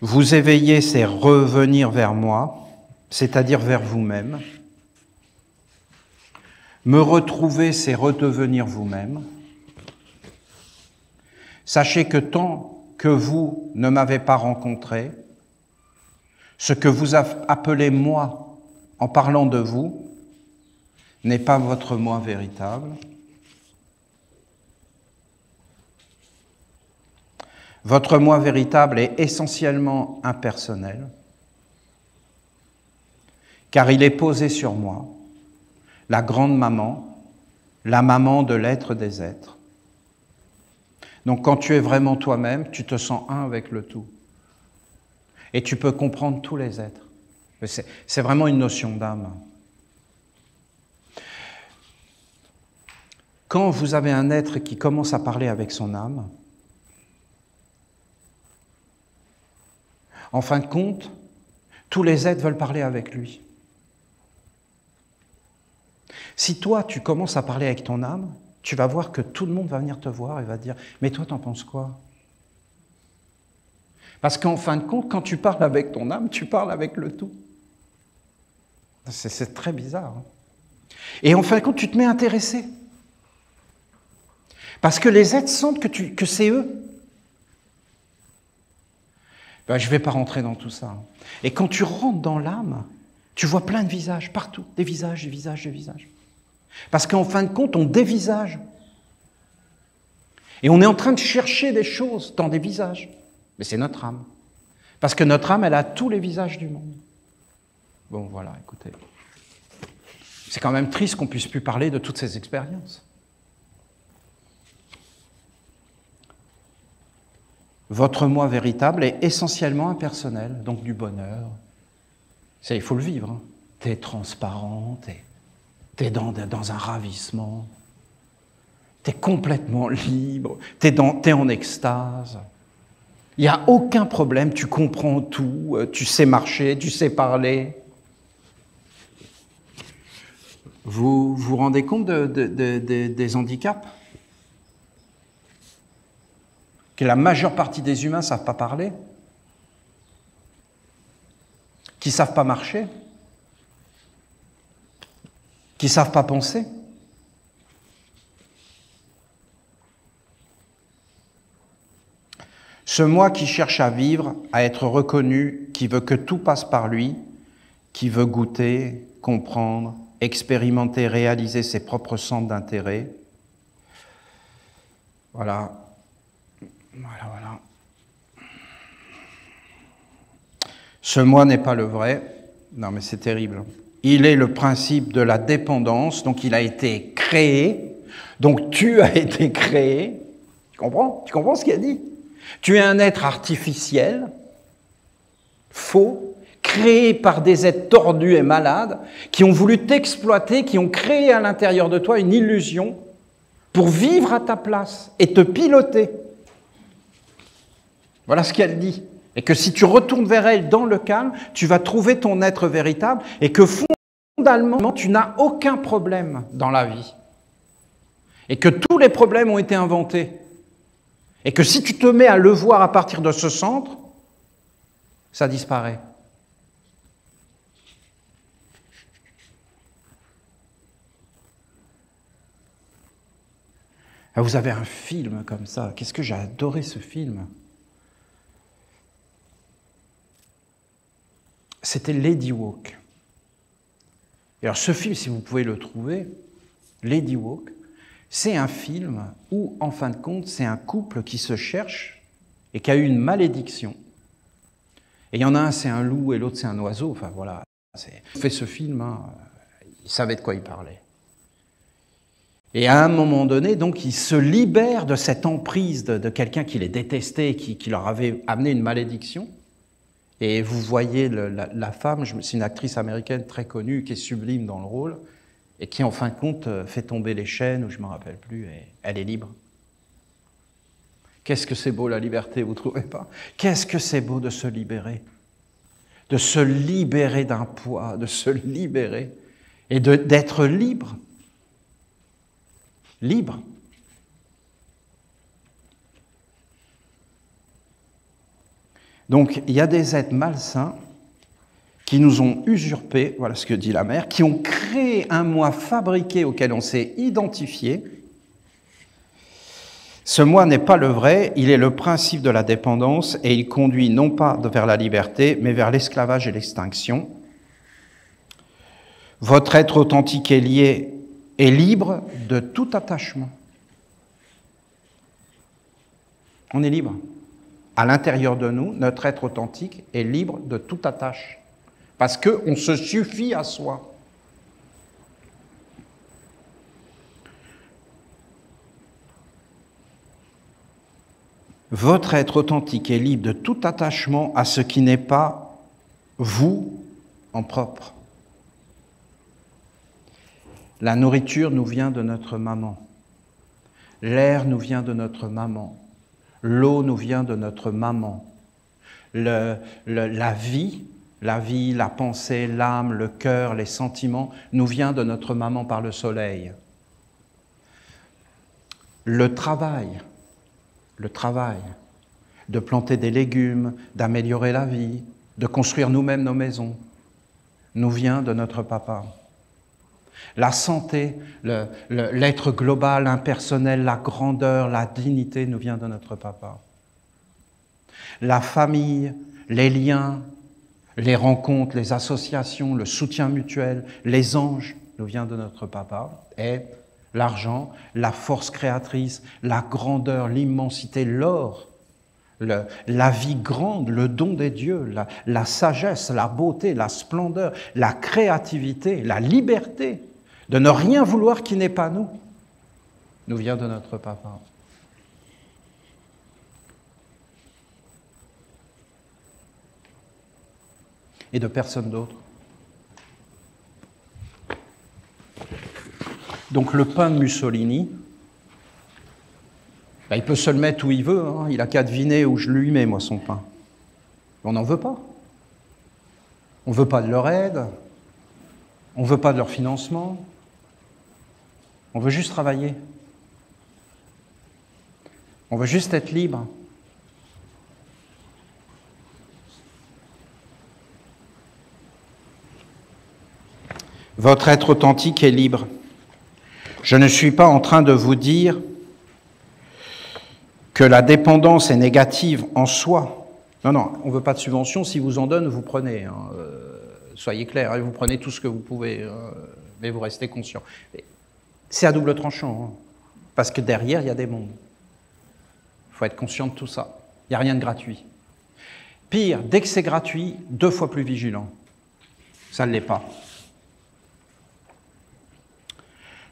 Vous éveiller, c'est revenir vers moi, c'est-à-dire vers vous-même. Me retrouver, c'est redevenir vous-même. Sachez que tant que vous ne m'avez pas rencontré, ce que vous appelez moi en parlant de vous n'est pas votre moi véritable. Votre moi véritable est essentiellement impersonnel, car il est posé sur moi, la grande maman, la maman de l'être des êtres. Donc quand tu es vraiment toi-même, tu te sens un avec le tout. Et tu peux comprendre tous les êtres. C'est vraiment une notion d'âme. Quand vous avez un être qui commence à parler avec son âme, en fin de compte, tous les êtres veulent parler avec lui. Si toi, tu commences à parler avec ton âme, tu vas voir que tout le monde va venir te voir et va te dire « Mais toi, t'en penses quoi ?» Parce qu'en fin de compte, quand tu parles avec ton âme, tu parles avec le tout. C'est très bizarre. Hein. Et en fin de compte, tu te mets intéressé. Parce que les êtres sentent que c'est eux. Ben, je ne vais pas rentrer dans tout ça. Et quand tu rentres dans l'âme, tu vois plein de visages, partout. Des visages, des visages, des visages. Parce qu'en fin de compte, on dévisage. Et on est en train de chercher des choses dans des visages. Mais c'est notre âme. Parce que notre âme, elle a tous les visages du monde. Bon, voilà, écoutez. C'est quand même triste qu'on ne puisse plus parler de toutes ces expériences. Votre moi véritable est essentiellement impersonnel, donc du bonheur. Ça, il faut le vivre. Hein. Tu es transparent, tu es dans un ravissement, tu es complètement libre, tu es en extase. Il n'y a aucun problème, tu comprends tout, tu sais marcher, tu sais parler. Vous vous rendez compte des handicaps ? Que la majeure partie des humains ne savent pas parler, qui ne savent pas marcher, qui ne savent pas penser. Ce moi qui cherche à vivre, à être reconnu, qui veut que tout passe par lui, qui veut goûter, comprendre, expérimenter, réaliser ses propres centres d'intérêt. Voilà. Voilà. Ce moi n'est pas le vrai. Non, mais c'est terrible. Il est le principe de la dépendance, donc il a été créé. Donc tu as été créé. Tu comprends? Tu comprends ce qu'il a dit? Tu es un être artificiel, faux, créé par des êtres tordus et malades, qui ont voulu t'exploiter, qui ont créé à l'intérieur de toi une illusion pour vivre à ta place et te piloter. Voilà ce qu'elle dit. Et que si tu retournes vers elle dans le calme, tu vas trouver ton être véritable et que fondamentalement, tu n'as aucun problème dans la vie. Et que tous les problèmes ont été inventés. Et que si tu te mets à le voir à partir de ce centre, ça disparaît. Vous avez un film comme ça. Qu'est-ce que j'ai adoré ce film. C'était Lady Walk. Et alors ce film, si vous pouvez le trouver, Lady Walk, c'est un film où, en fin de compte, c'est un couple qui se cherche et qui a eu une malédiction. Et il y en a un, c'est un loup, et l'autre, c'est un oiseau. Enfin, voilà. Il fait ce film, hein, il savait de quoi il parlait. Et à un moment donné, donc, il se libère de cette emprise de quelqu'un qui les détestait, qui leur avait amené une malédiction. Et vous voyez la femme, c'est une actrice américaine très connue, qui est sublime dans le rôle, et qui, en fin de compte, fait tomber les chaînes, ou je ne me rappelle plus, et elle est libre. Qu'est-ce que c'est beau la liberté, vous ne trouvez pas? Qu'est-ce que c'est beau de se libérer? De se libérer d'un poids, de se libérer, et d'être libre. Libre. Donc, il y a des êtres malsains qui nous ont usurpés, voilà ce que dit la mère, qui ont créé un moi fabriqué auquel on s'est identifié. Ce moi n'est pas le vrai, il est le principe de la dépendance et il conduit non pas vers la liberté, mais vers l'esclavage et l'extinction. Votre être authentique est lié et libre de tout attachement. On est libre. À l'intérieur de nous, notre être authentique est libre de toute attache. Parce qu'on se suffit à soi. votre être authentique est libre de tout attachement à ce qui n'est pas vous en propre. La nourriture nous vient de notre maman. L'air nous vient de notre maman. L'eau nous vient de notre maman. La vie, la pensée, l'âme, le cœur, les sentiments nous vient de notre maman par le soleil. Le travail, de planter des légumes, d'améliorer la vie, de construire nous-mêmes nos maisons, nous vient de notre papa. La santé, l'être global, impersonnel, la grandeur, la dignité nous vient de notre papa. La famille, les liens, les rencontres, les associations, le soutien mutuel, les anges nous vient de notre papa. Et l'argent, la force créatrice, la grandeur, l'immensité, l'or, la vie grande, le don des dieux, la sagesse, la beauté, la splendeur, la créativité, la liberté, de ne rien vouloir qui n'est pas nous vient de notre papa. Et de personne d'autre. Donc le pain de Mussolini, ben, il peut se le mettre où il veut, hein. Il n'a qu'à deviner où je lui mets, moi, son pain. On n'en veut pas. On ne veut pas de leur aide, on ne veut pas de leur financement, on veut juste travailler. On veut juste être libre. Votre être authentique est libre. Je ne suis pas en train de vous dire que la dépendance est négative en soi. Non, non, on ne veut pas de subvention. Si vous en donne, vous prenez. Hein. Soyez clairs, vous prenez tout ce que vous pouvez, mais vous restez conscient. C'est à double tranchant, hein, parce que derrière, il y a des mondes. Il faut être conscient de tout ça. Il n'y a rien de gratuit. Pire, dès que c'est gratuit, 2 fois plus vigilant. Ça ne l'est pas.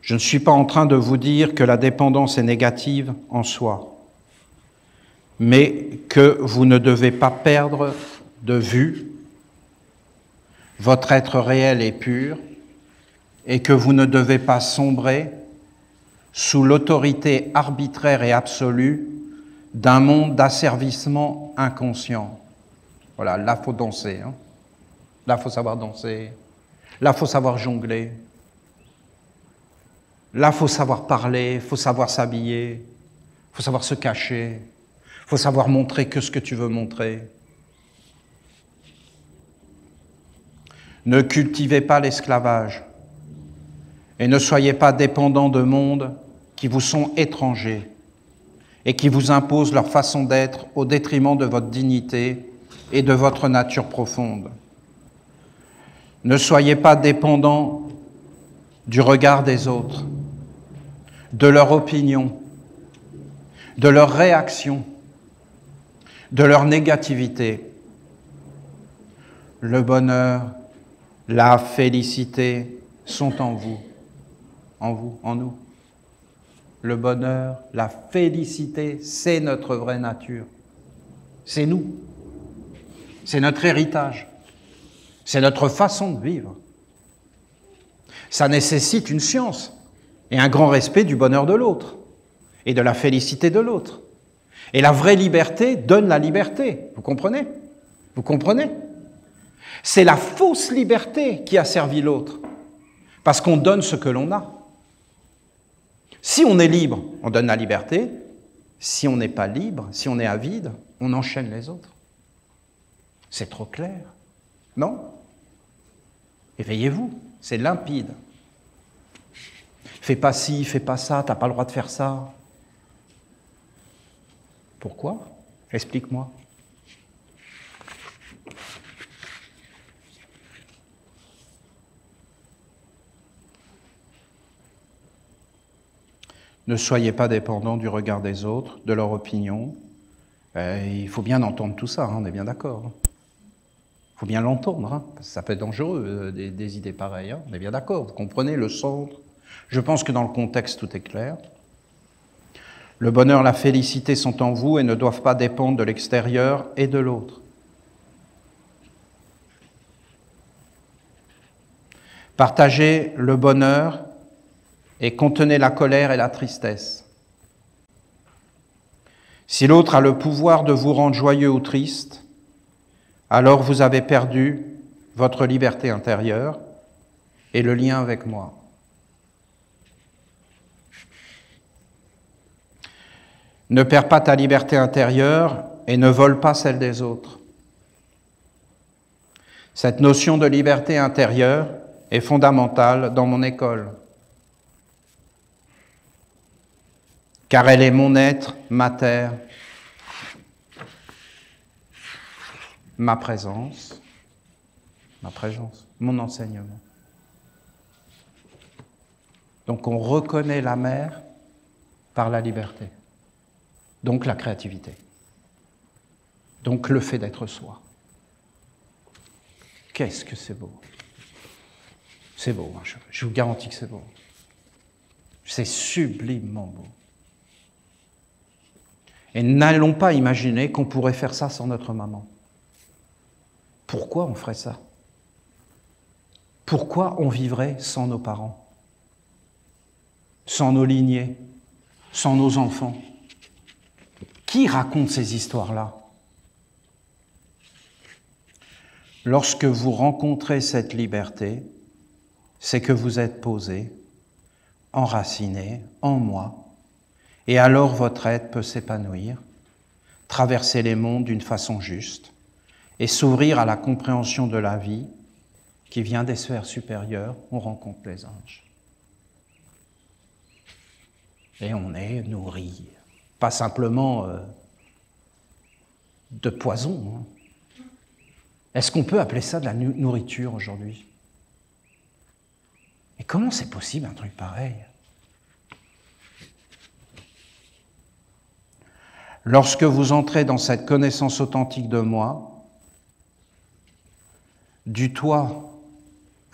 Je ne suis pas en train de vous dire que la dépendance est négative en soi, mais que vous ne devez pas perdre de vue votre être réel et pur, et que vous ne devez pas sombrer sous l'autorité arbitraire et absolue d'un monde d'asservissement inconscient. Voilà, là, il faut danser. Hein. Là, il faut savoir danser. Là, il faut savoir jongler. Là, il faut savoir parler, il faut savoir s'habiller, il faut savoir se cacher, il faut savoir montrer que ce que tu veux montrer. Ne cultivez pas l'esclavage et ne soyez pas dépendants de mondes qui vous sont étrangers et qui vous imposent leur façon d'être au détriment de votre dignité et de votre nature profonde. Ne soyez pas dépendants du regard des autres, de leur opinion, de leur réaction, de leur négativité. Le bonheur, la félicité sont en vous, en nous. Le bonheur, la félicité, c'est notre vraie nature. C'est nous. C'est notre héritage. C'est notre façon de vivre. Ça nécessite une science et un grand respect du bonheur de l'autre et de la félicité de l'autre. Et la vraie liberté donne la liberté. Vous comprenez? Vous comprenez? C'est la fausse liberté qui a servi l'autre, parce qu'on donne ce que l'on a. Si on est libre, on donne la liberté. Si on n'est pas libre, si on est avide, on enchaîne les autres. C'est trop clair, non? Éveillez-vous, c'est limpide. Fais pas ci, fais pas ça, t'as pas le droit de faire ça. Pourquoi? Explique-moi. Ne soyez pas dépendants du regard des autres, de leur opinion. Il faut bien entendre tout ça, hein, on est bien d'accord. Il faut bien l'entendre, hein, parce que ça peut être dangereux, des idées pareilles. Hein, on est bien d'accord, vous comprenez le centre. Je pense que dans le contexte, tout est clair. Le bonheur, la félicité sont en vous et ne doivent pas dépendre de l'extérieur et de l'autre. Partagez le bonheur et contenez la colère et la tristesse. Si l'autre a le pouvoir de vous rendre joyeux ou triste, alors vous avez perdu votre liberté intérieure et le lien avec moi. Ne perds pas ta liberté intérieure et ne vole pas celle des autres. Cette notion de liberté intérieure est fondamentale dans mon école, car elle est mon être, ma terre, ma présence, mon enseignement. Donc on reconnaît la mère par la liberté, donc la créativité, donc le fait d'être soi. Qu'est-ce que c'est beau! C'est beau, hein, je vous garantis que c'est beau. C'est sublimement beau. Et n'allons pas imaginer qu'on pourrait faire ça sans notre maman. Pourquoi on ferait ça? Pourquoi on vivrait sans nos parents? Sans nos lignées? Sans nos enfants? Qui raconte ces histoires-là? Lorsque vous rencontrez cette liberté, c'est que vous êtes posé, enraciné en moi, et alors votre être peut s'épanouir, traverser les mondes d'une façon juste et s'ouvrir à la compréhension de la vie qui vient des sphères supérieures, on rencontre les anges. Et on est nourri, pas simplement de poison. Hein. Est-ce qu'on peut appeler ça de la nourriture aujourd'hui? Et comment c'est possible un truc pareil? Lorsque vous entrez dans cette connaissance authentique de moi, du toi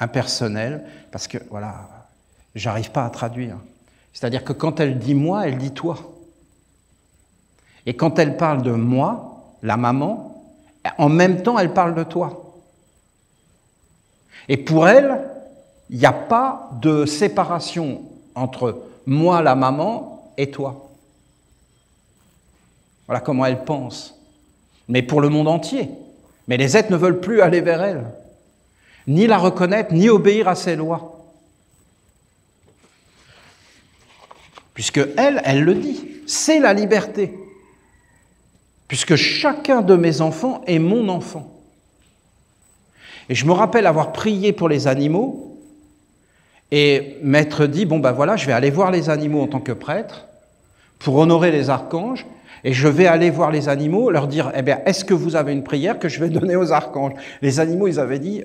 impersonnel, parce que, voilà, j'arrive pas à traduire. C'est-à-dire que quand elle dit moi, elle dit toi. Et quand elle parle de moi, la maman, en même temps, elle parle de toi. Et pour elle, il n'y a pas de séparation entre moi, la maman, et toi. Voilà comment elle pense. Mais pour le monde entier. Mais les êtres ne veulent plus aller vers elle, ni la reconnaître, ni obéir à ses lois. Puisque elle le dit, c'est la liberté. Puisque chacun de mes enfants est mon enfant. Et je me rappelle avoir prié pour les animaux, et m'être dit, bon ben voilà, je vais aller voir les animaux en tant que prêtre, pour honorer les archanges, et je vais aller voir les animaux, leur dire, eh bien, est-ce que vous avez une prière que je vais donner aux archanges? Les animaux, ils avaient dit,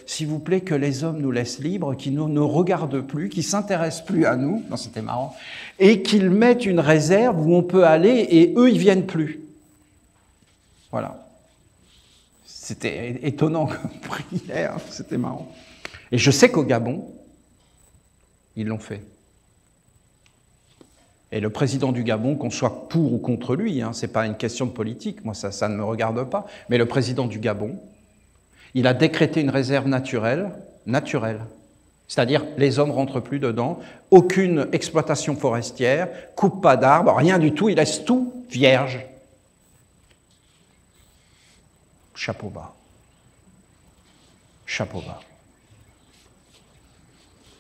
s'il vous plaît, que les hommes nous laissent libres, qu'ils ne nous regardent plus, qu'ils ne s'intéressent plus à nous, non, c'était marrant, et qu'ils mettent une réserve où on peut aller, et eux, ils ne viennent plus. Voilà. C'était étonnant comme prière, c'était marrant. Et je sais qu'au Gabon, ils l'ont fait. Et le président du Gabon, qu'on soit pour ou contre lui, hein, ce n'est pas une question de politique, moi ça ne me regarde pas, mais le président du Gabon, il a décrété une réserve naturelle, c'est-à-dire les hommes ne rentrent plus dedans, aucune exploitation forestière, coupe pas d'arbres, rien du tout, il laisse tout vierge. Chapeau bas. Chapeau bas.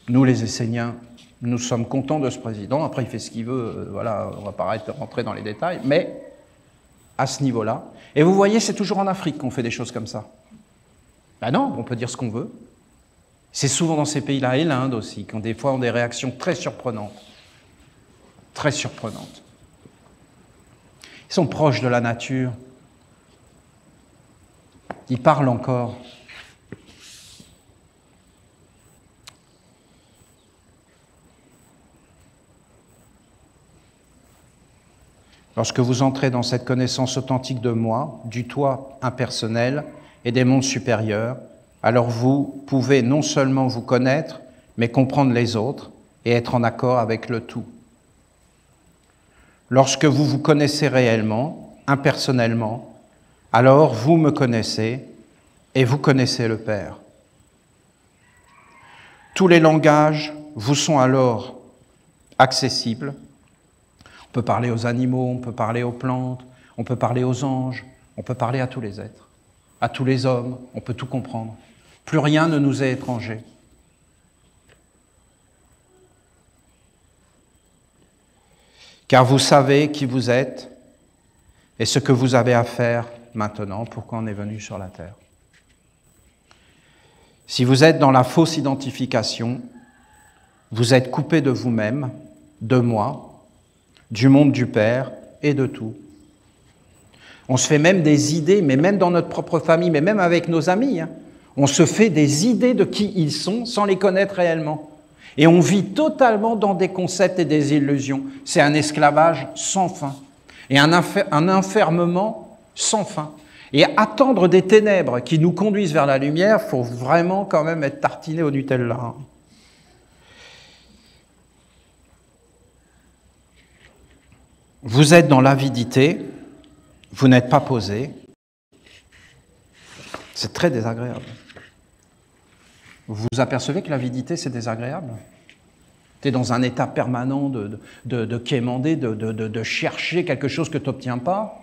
Nous, les Esséniens, nous sommes contents de ce président. Après, il fait ce qu'il veut. Voilà, on ne va pas rentrer dans les détails. Mais à ce niveau-là. Et vous voyez, c'est toujours en Afrique qu'on fait des choses comme ça. Ben non, on peut dire ce qu'on veut. C'est souvent dans ces pays-là, et l'Inde aussi, qui ont des fois ont des réactions très surprenantes. Très surprenantes. Ils sont proches de la nature. Ils parlent encore. Lorsque vous entrez dans cette connaissance authentique de moi, du toi impersonnel et des mondes supérieurs, alors vous pouvez non seulement vous connaître, mais comprendre les autres et être en accord avec le tout. Lorsque vous vous connaissez réellement, impersonnellement, alors vous me connaissez et vous connaissez le Père. Tous les langages vous sont alors accessibles. On peut parler aux animaux, on peut parler aux plantes, on peut parler aux anges, on peut parler à tous les êtres, à tous les hommes, on peut tout comprendre. Plus rien ne nous est étranger. Car vous savez qui vous êtes et ce que vous avez à faire maintenant, pourquoi on est venu sur la terre. Si vous êtes dans la fausse identification, vous êtes coupé de vous-même, de moi, du monde du Père et de tout. On se fait même des idées, mais même dans notre propre famille, mais même avec nos amis, on se fait des idées de qui ils sont sans les connaître réellement. Et on vit totalement dans des concepts et des illusions. C'est un esclavage sans fin et un enfermement sans fin. Et attendre des ténèbres qui nous conduisent vers la lumière, il faut vraiment quand même être tartiné au Nutella. Vous êtes dans l'avidité, vous n'êtes pas posé. C'est très désagréable. Vous vous apercevez que l'avidité, c'est désagréable? Tu es dans un état permanent de quémander, de chercher quelque chose que tu n'obtiens pas.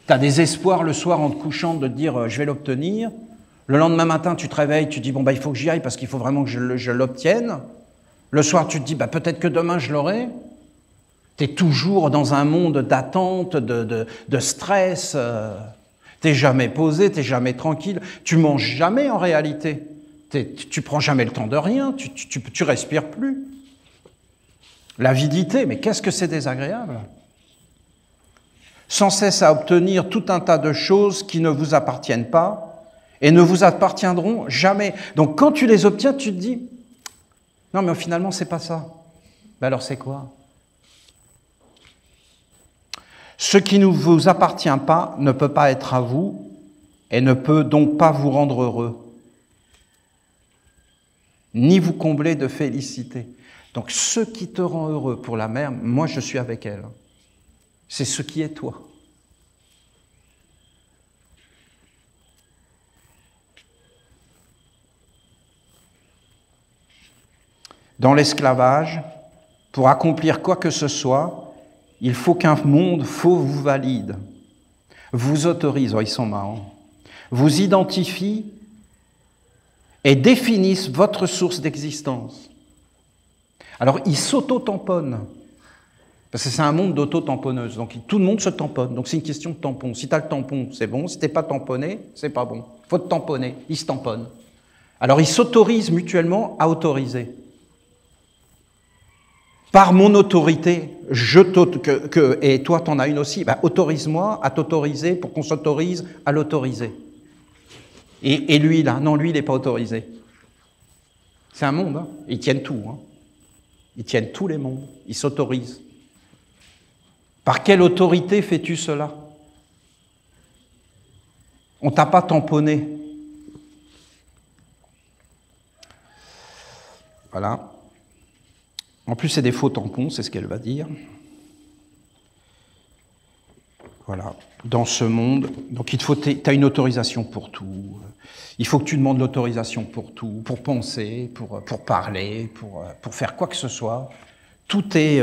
Tu as des espoirs le soir en te couchant de te dire « je vais l'obtenir ». Le lendemain matin, tu te réveilles, tu te dis « bon, il faut que j'y aille parce qu'il faut vraiment que je l'obtienne ». Le soir, tu te dis « peut-être que demain, je l'aurai ». Tu es toujours dans un monde d'attente, de stress. Tu n'es jamais posé, tu n'es jamais tranquille. Tu manges jamais en réalité. Tu prends jamais le temps de rien, tu respires plus. L'avidité, mais qu'est-ce que c'est désagréable? Sans cesse à obtenir tout un tas de choses qui ne vous appartiennent pas et ne vous appartiendront jamais. Donc quand tu les obtiens, tu te dis « non mais finalement c'est pas ça ». Ben alors c'est quoi? Ce qui ne vous appartient pas ne peut pas être à vous et ne peut donc pas vous rendre heureux, ni vous combler de félicité. Donc ce qui te rend heureux pour la mère, moi je suis avec elle. C'est ce qui est toi. Dans l'esclavage, pour accomplir quoi que ce soit, il faut qu'un monde faux vous valide, vous autorise, ils sont marrants, vous identifie et définisse votre source d'existence. Alors, ils s'auto-tamponnent, parce que c'est un monde d'auto-tamponneuses, donc tout le monde se tamponne, donc c'est une question de tampon. Si tu as le tampon, c'est bon, si tu n'es pas tamponné, c'est pas bon. Il faut te tamponner, ils se tamponnent. Alors, ils s'autorisent mutuellement à autoriser. Par mon autorité, et toi t'en as une aussi, ben, autorise-moi à t'autoriser pour qu'on s'autorise à l'autoriser. Et lui là, non lui il n'est pas autorisé. C'est un monde, hein. Ils tiennent tout. Hein. Ils tiennent tous les mondes, ils s'autorisent. Par quelle autorité fais-tu cela? On t'a pas tamponné. Voilà. En plus, c'est des faux tampons, c'est ce qu'elle va dire. Voilà. Dans ce monde, donc tu as une autorisation pour tout. Il faut que tu demandes l'autorisation pour tout, pour penser, pour parler, pour faire quoi que ce soit. Tout est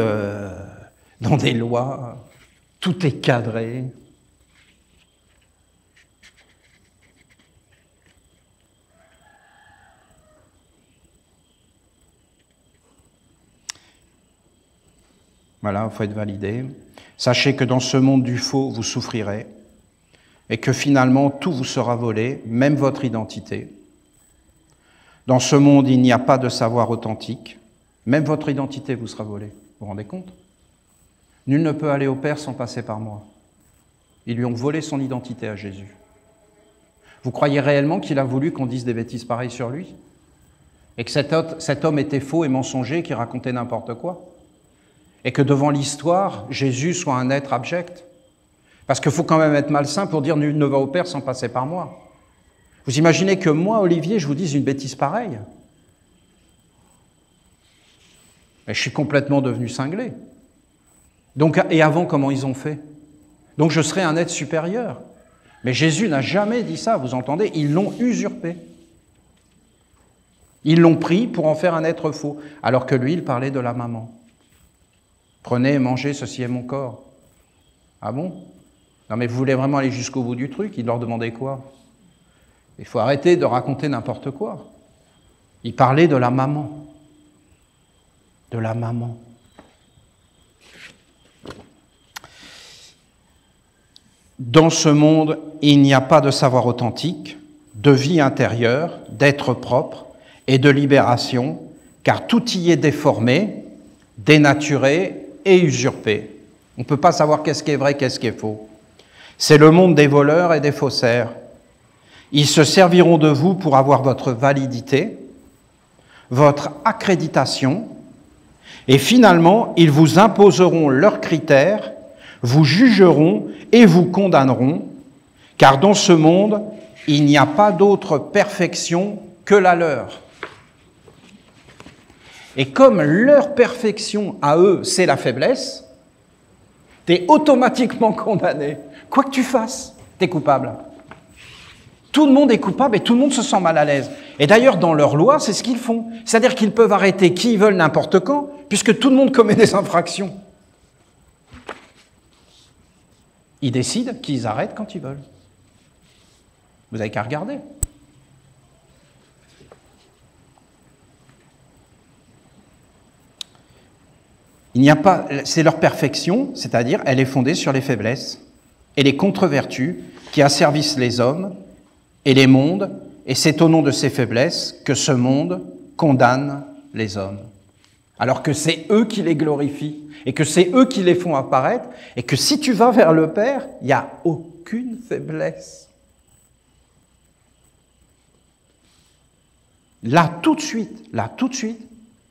dans des lois, tout est cadré. Voilà, il faut être validé. Sachez que dans ce monde du faux, vous souffrirez et que finalement, tout vous sera volé, même votre identité. Dans ce monde, il n'y a pas de savoir authentique. Même votre identité vous sera volée. Vous vous rendez compte? Nul ne peut aller au Père sans passer par moi. Ils lui ont volé son identité à Jésus. Vous croyez réellement qu'il a voulu qu'on dise des bêtises pareilles sur lui? Et que cet homme était faux et mensonger, qui racontait n'importe quoi? Et que devant l'histoire, Jésus soit un être abject? Parce qu'il faut quand même être malsain pour dire « nul ne va au Père sans passer par moi ». Vous imaginez que moi, Olivier, je vous dise une bêtise pareille? Et je suis complètement devenu cinglé. Donc, et avant, comment ils ont fait? Donc je serai un être supérieur. Mais Jésus n'a jamais dit ça, vous entendez? Ils l'ont usurpé. Ils l'ont pris pour en faire un être faux, alors que lui, il parlait de la maman. Prenez et mangez, ceci est mon corps. Ah bon? Non mais vous voulez vraiment aller jusqu'au bout du truc? Il leur demandait quoi? Il faut arrêter de raconter n'importe quoi. Il parlait de la maman. De la maman. Dans ce monde, il n'y a pas de savoir authentique, de vie intérieure, d'être propre et de libération, car tout y est déformé, dénaturé et usurpé. On ne peut pas savoir qu'est-ce qui est vrai, qu'est-ce qui est faux. C'est le monde des voleurs et des faussaires. Ils se serviront de vous pour avoir votre validité, votre accréditation, et finalement, ils vous imposeront leurs critères, vous jugeront et vous condamneront, car dans ce monde, il n'y a pas d'autre perfection que la leur. Et comme leur perfection à eux, c'est la faiblesse, tu es automatiquement condamné. Quoi que tu fasses, tu es coupable. Tout le monde est coupable et tout le monde se sent mal à l'aise. Et d'ailleurs, dans leur loi, c'est ce qu'ils font. C'est-à-dire qu'ils peuvent arrêter qui ils veulent n'importe quand, puisque tout le monde commet des infractions. Ils décident qu'ils arrêtent quand ils veulent. Vous n'avez qu'à regarder. Il n'y a pas, c'est leur perfection, c'est-à-dire elle est fondée sur les faiblesses et les contre-vertus qui asservissent les hommes et les mondes, et c'est au nom de ces faiblesses que ce monde condamne les hommes. Alors que c'est eux qui les glorifient, et que c'est eux qui les font apparaître, et que si tu vas vers le Père, il n'y a aucune faiblesse. Là, tout de suite,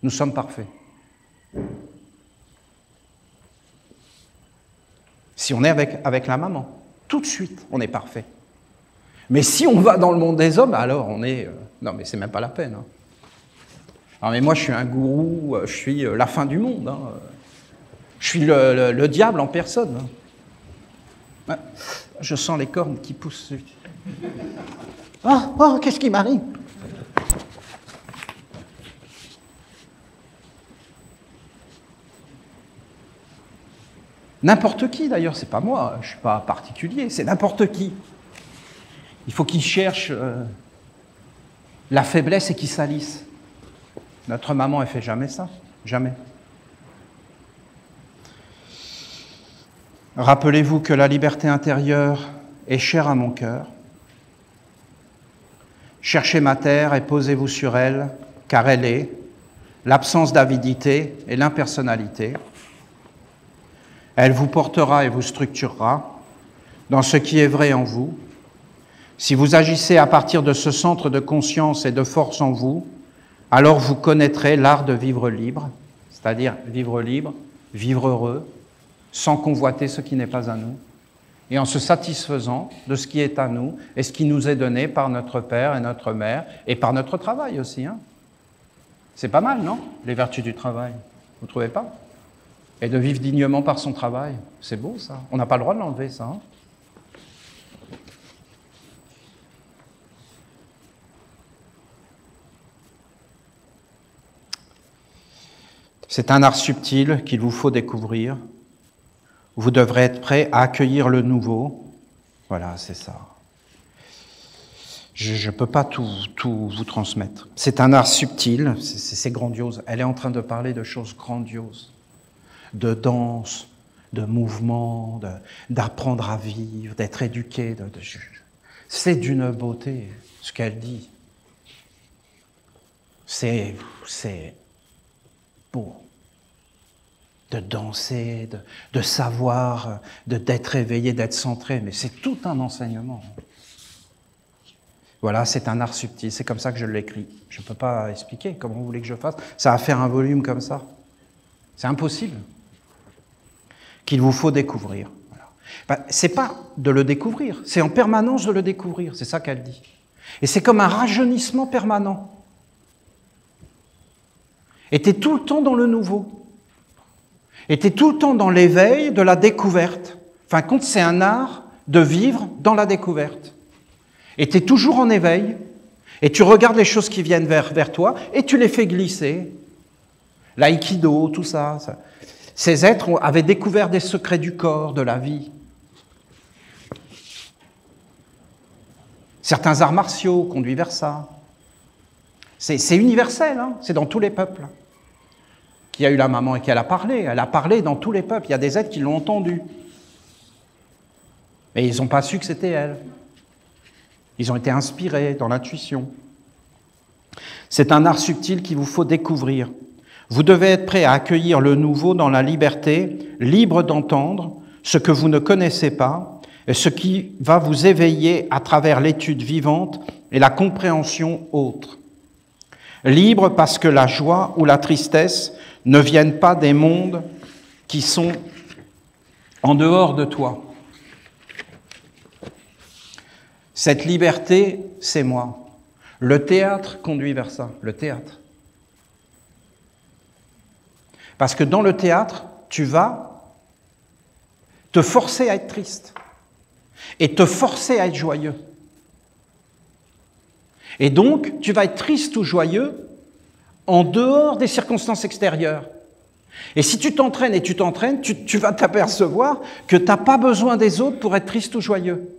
nous sommes parfaits. Si on est avec la maman, tout de suite, on est parfait. Mais si on va dans le monde des hommes, alors on est... non, mais c'est même pas la peine. Hein. Alors, mais moi, je suis un gourou, je suis la fin du monde. Hein. Je suis le diable en personne. Hein. Je sens les cornes qui poussent. Oh, qu'est-ce qui m'arrive? N'importe qui, d'ailleurs, c'est pas moi, je ne suis pas particulier, c'est n'importe qui. Il faut qu'il cherche la faiblesse et qu'il salisse. Notre maman, elle ne fait jamais ça, jamais. Rappelez-vous que la liberté intérieure est chère à mon cœur. Cherchez ma terre et posez-vous sur elle, car elle est l'absence d'avidité et l'impersonnalité. Elle vous portera et vous structurera dans ce qui est vrai en vous. Si vous agissez à partir de ce centre de conscience et de force en vous, alors vous connaîtrez l'art de vivre libre, c'est-à-dire vivre libre, vivre heureux, sans convoiter ce qui n'est pas à nous, et en se satisfaisant de ce qui est à nous et ce qui nous est donné par notre Père et notre Mère, et par notre travail aussi. Hein. C'est pas mal, non? Les vertus du travail, vous ne trouvez pas? Et de vivre dignement par son travail, c'est beau ça. On n'a pas le droit de l'enlever ça. Hein. C'est un art subtil qu'il vous faut découvrir. Vous devrez être prêt à accueillir le nouveau. Voilà, c'est ça. Je ne peux pas tout vous transmettre. C'est un art subtil, c'est grandiose. Elle est en train de parler de choses grandioses. De danse, de mouvement, d'apprendre à vivre, d'être éduqué. C'est d'une beauté, ce qu'elle dit. C'est beau. De danser, de savoir, d'être éveillé, d'être centré, mais c'est tout un enseignement. Voilà, c'est un art subtil, c'est comme ça que je l'écris. Je ne peux pas expliquer comment vous voulez que je fasse. Ça va faire un volume comme ça. C'est impossible. Qu'il vous faut découvrir. Voilà. Ben, c'est pas de le découvrir, c'est en permanence de le découvrir, c'est ça qu'elle dit. Et c'est comme un rajeunissement permanent. Et tu es tout le temps dans le nouveau. Et tu es tout le temps dans l'éveil de la découverte. Enfin, compte, c'est un art de vivre dans la découverte. Et tu es toujours en éveil, et tu regardes les choses qui viennent vers toi, et tu les fais glisser. L'aïkido, tout ça. Ces êtres avaient découvert des secrets du corps, de la vie. Certains arts martiaux conduisent vers ça. C'est universel, hein, c'est dans tous les peuples. Qui a eu la maman et qui elle a parlé dans tous les peuples. Il y a des êtres qui l'ont entendu. Mais ils n'ont pas su que c'était elle. Ils ont été inspirés dans l'intuition. C'est un art subtil qu'il vous faut découvrir. Vous devez être prêt à accueillir le nouveau dans la liberté, libre d'entendre ce que vous ne connaissez pas, et ce qui va vous éveiller à travers l'étude vivante et la compréhension autre. Libre parce que la joie ou la tristesse ne viennent pas des mondes qui sont en dehors de toi. Cette liberté, c'est moi. Le théâtre conduit vers ça, le théâtre. Parce que dans le théâtre, tu vas te forcer à être triste et te forcer à être joyeux. Et donc, tu vas être triste ou joyeux en dehors des circonstances extérieures. Et si tu t'entraînes et tu t'entraînes, tu vas t'apercevoir que tu n'as pas besoin des autres pour être triste ou joyeux.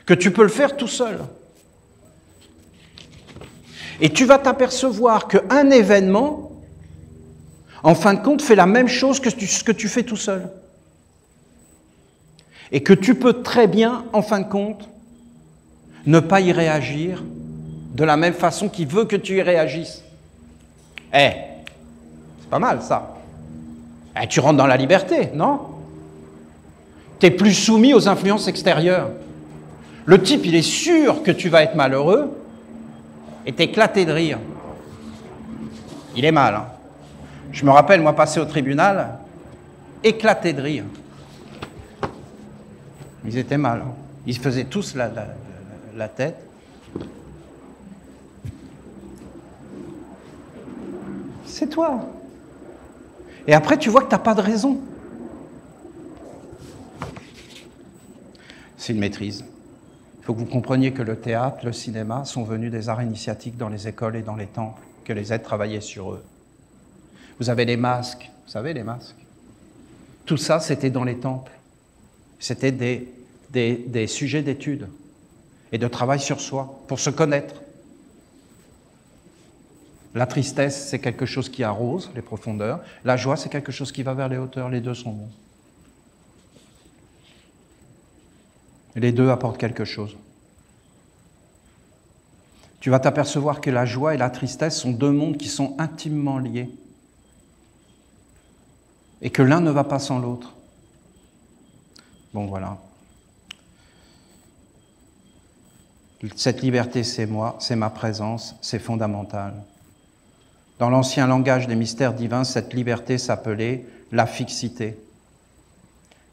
Que tu peux le faire tout seul. Et tu vas t'apercevoir qu'un événement, en fin de compte, fait la même chose que ce que tu fais tout seul. Et que tu peux très bien, en fin de compte, ne pas y réagir de la même façon qu'il veut que tu y réagisses. C'est pas mal ça. Tu rentres dans la liberté, non? Tu n'es plus soumis aux influences extérieures. Le type, il est sûr que tu vas être malheureux et t'es éclaté de rire. Il est mal, hein. Je me rappelle, moi, passer au tribunal, éclaté de rire. Ils étaient mal. Hein. Ils se faisaient tous la tête. C'est toi. Et après, tu vois que tu n'as pas de raison. C'est une maîtrise. Il faut que vous compreniez que le théâtre, le cinéma sont venus des arts initiatiques dans les écoles et dans les temples, que les êtres travaillaient sur eux. Vous avez les masques, vous savez les masques. Tout ça, c'était dans les temples. C'était des sujets d'études et de travail sur soi, pour se connaître. La tristesse, c'est quelque chose qui arrose les profondeurs. La joie, c'est quelque chose qui va vers les hauteurs. Les deux sont bons. Les deux apportent quelque chose. Tu vas t'apercevoir que la joie et la tristesse sont deux mondes qui sont intimement liés. Et que l'un ne va pas sans l'autre. Bon, voilà. Cette liberté, c'est moi, c'est ma présence, c'est fondamental. Dans l'ancien langage des mystères divins, cette liberté s'appelait la fixité,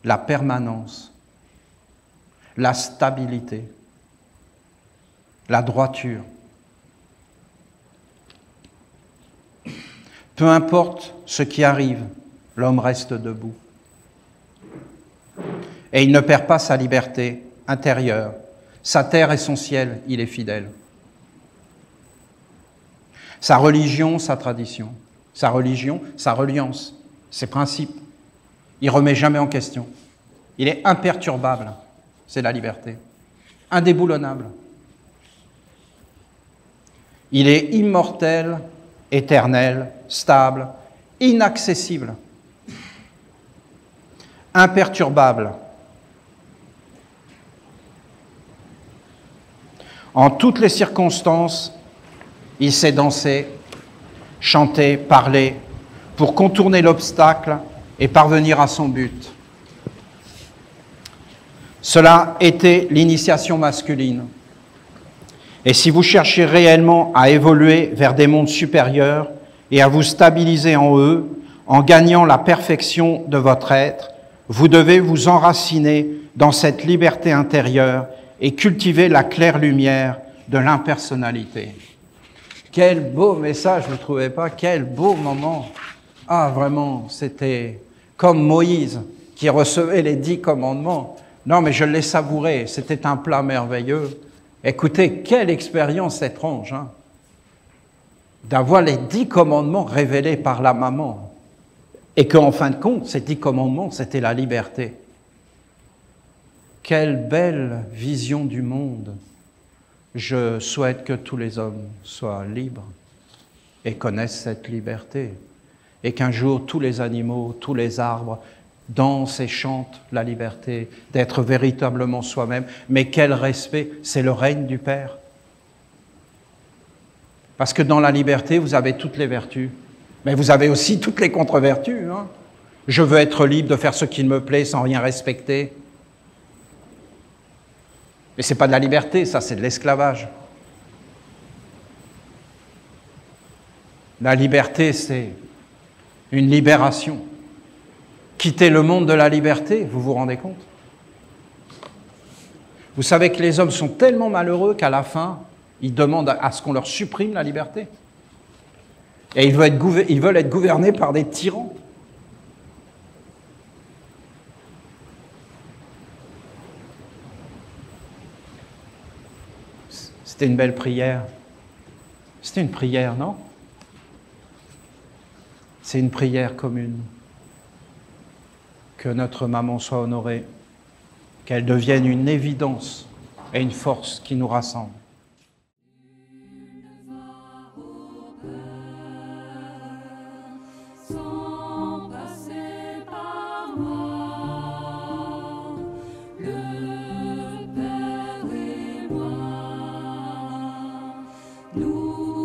la permanence, la stabilité, la droiture. Peu importe ce qui arrive, l'homme reste debout. Et il ne perd pas sa liberté intérieure. Sa terre et son ciel, il est fidèle. Sa religion, sa tradition. Sa religion, sa reliance, ses principes. Il ne remet jamais en question. Il est imperturbable. C'est la liberté. Indéboulonnable. Il est immortel, éternel, stable, inaccessible. Imperturbable. En toutes les circonstances, il sait danser, chanter, parler, pour contourner l'obstacle et parvenir à son but. Cela était l'initiation masculine. Et si vous cherchez réellement à évoluer vers des mondes supérieurs et à vous stabiliser en eux, en gagnant la perfection de votre être, vous devez vous enraciner dans cette liberté intérieure et cultiver la claire lumière de l'impersonnalité. Quel beau message, vous ne trouvez pas? Quel beau moment! Ah, vraiment, c'était comme Moïse qui recevait les 10 commandements. Non, mais je l'ai savouré, c'était un plat merveilleux. Écoutez, quelle expérience étrange, hein, d'avoir les 10 commandements révélés par la maman. Et qu'en fin de compte, ces 10 commandements, c'était la liberté. Quelle belle vision du monde. Je souhaite que tous les hommes soient libres et connaissent cette liberté. Et qu'un jour, tous les animaux, tous les arbres dansent et chantent la liberté, d'être véritablement soi-même. Mais quel respect, c'est le règne du Père. Parce que dans la liberté, vous avez toutes les vertus. Mais vous avez aussi toutes les contre-vertus. Hein. Je veux être libre de faire ce qui me plaît sans rien respecter. Mais ce n'est pas de la liberté, ça, c'est de l'esclavage. La liberté, c'est une libération. Quitter le monde de la liberté, vous vous rendez compte? Vous savez que les hommes sont tellement malheureux qu'à la fin, ils demandent à ce qu'on leur supprime la liberté. Et ils veulent être gouvernés par des tyrans. C'était une belle prière. C'était une prière, non? C'est une prière commune. Que notre maman soit honorée, qu'elle devienne une évidence et une force qui nous rassemble. Sans passer par moi, le Père et moi, nous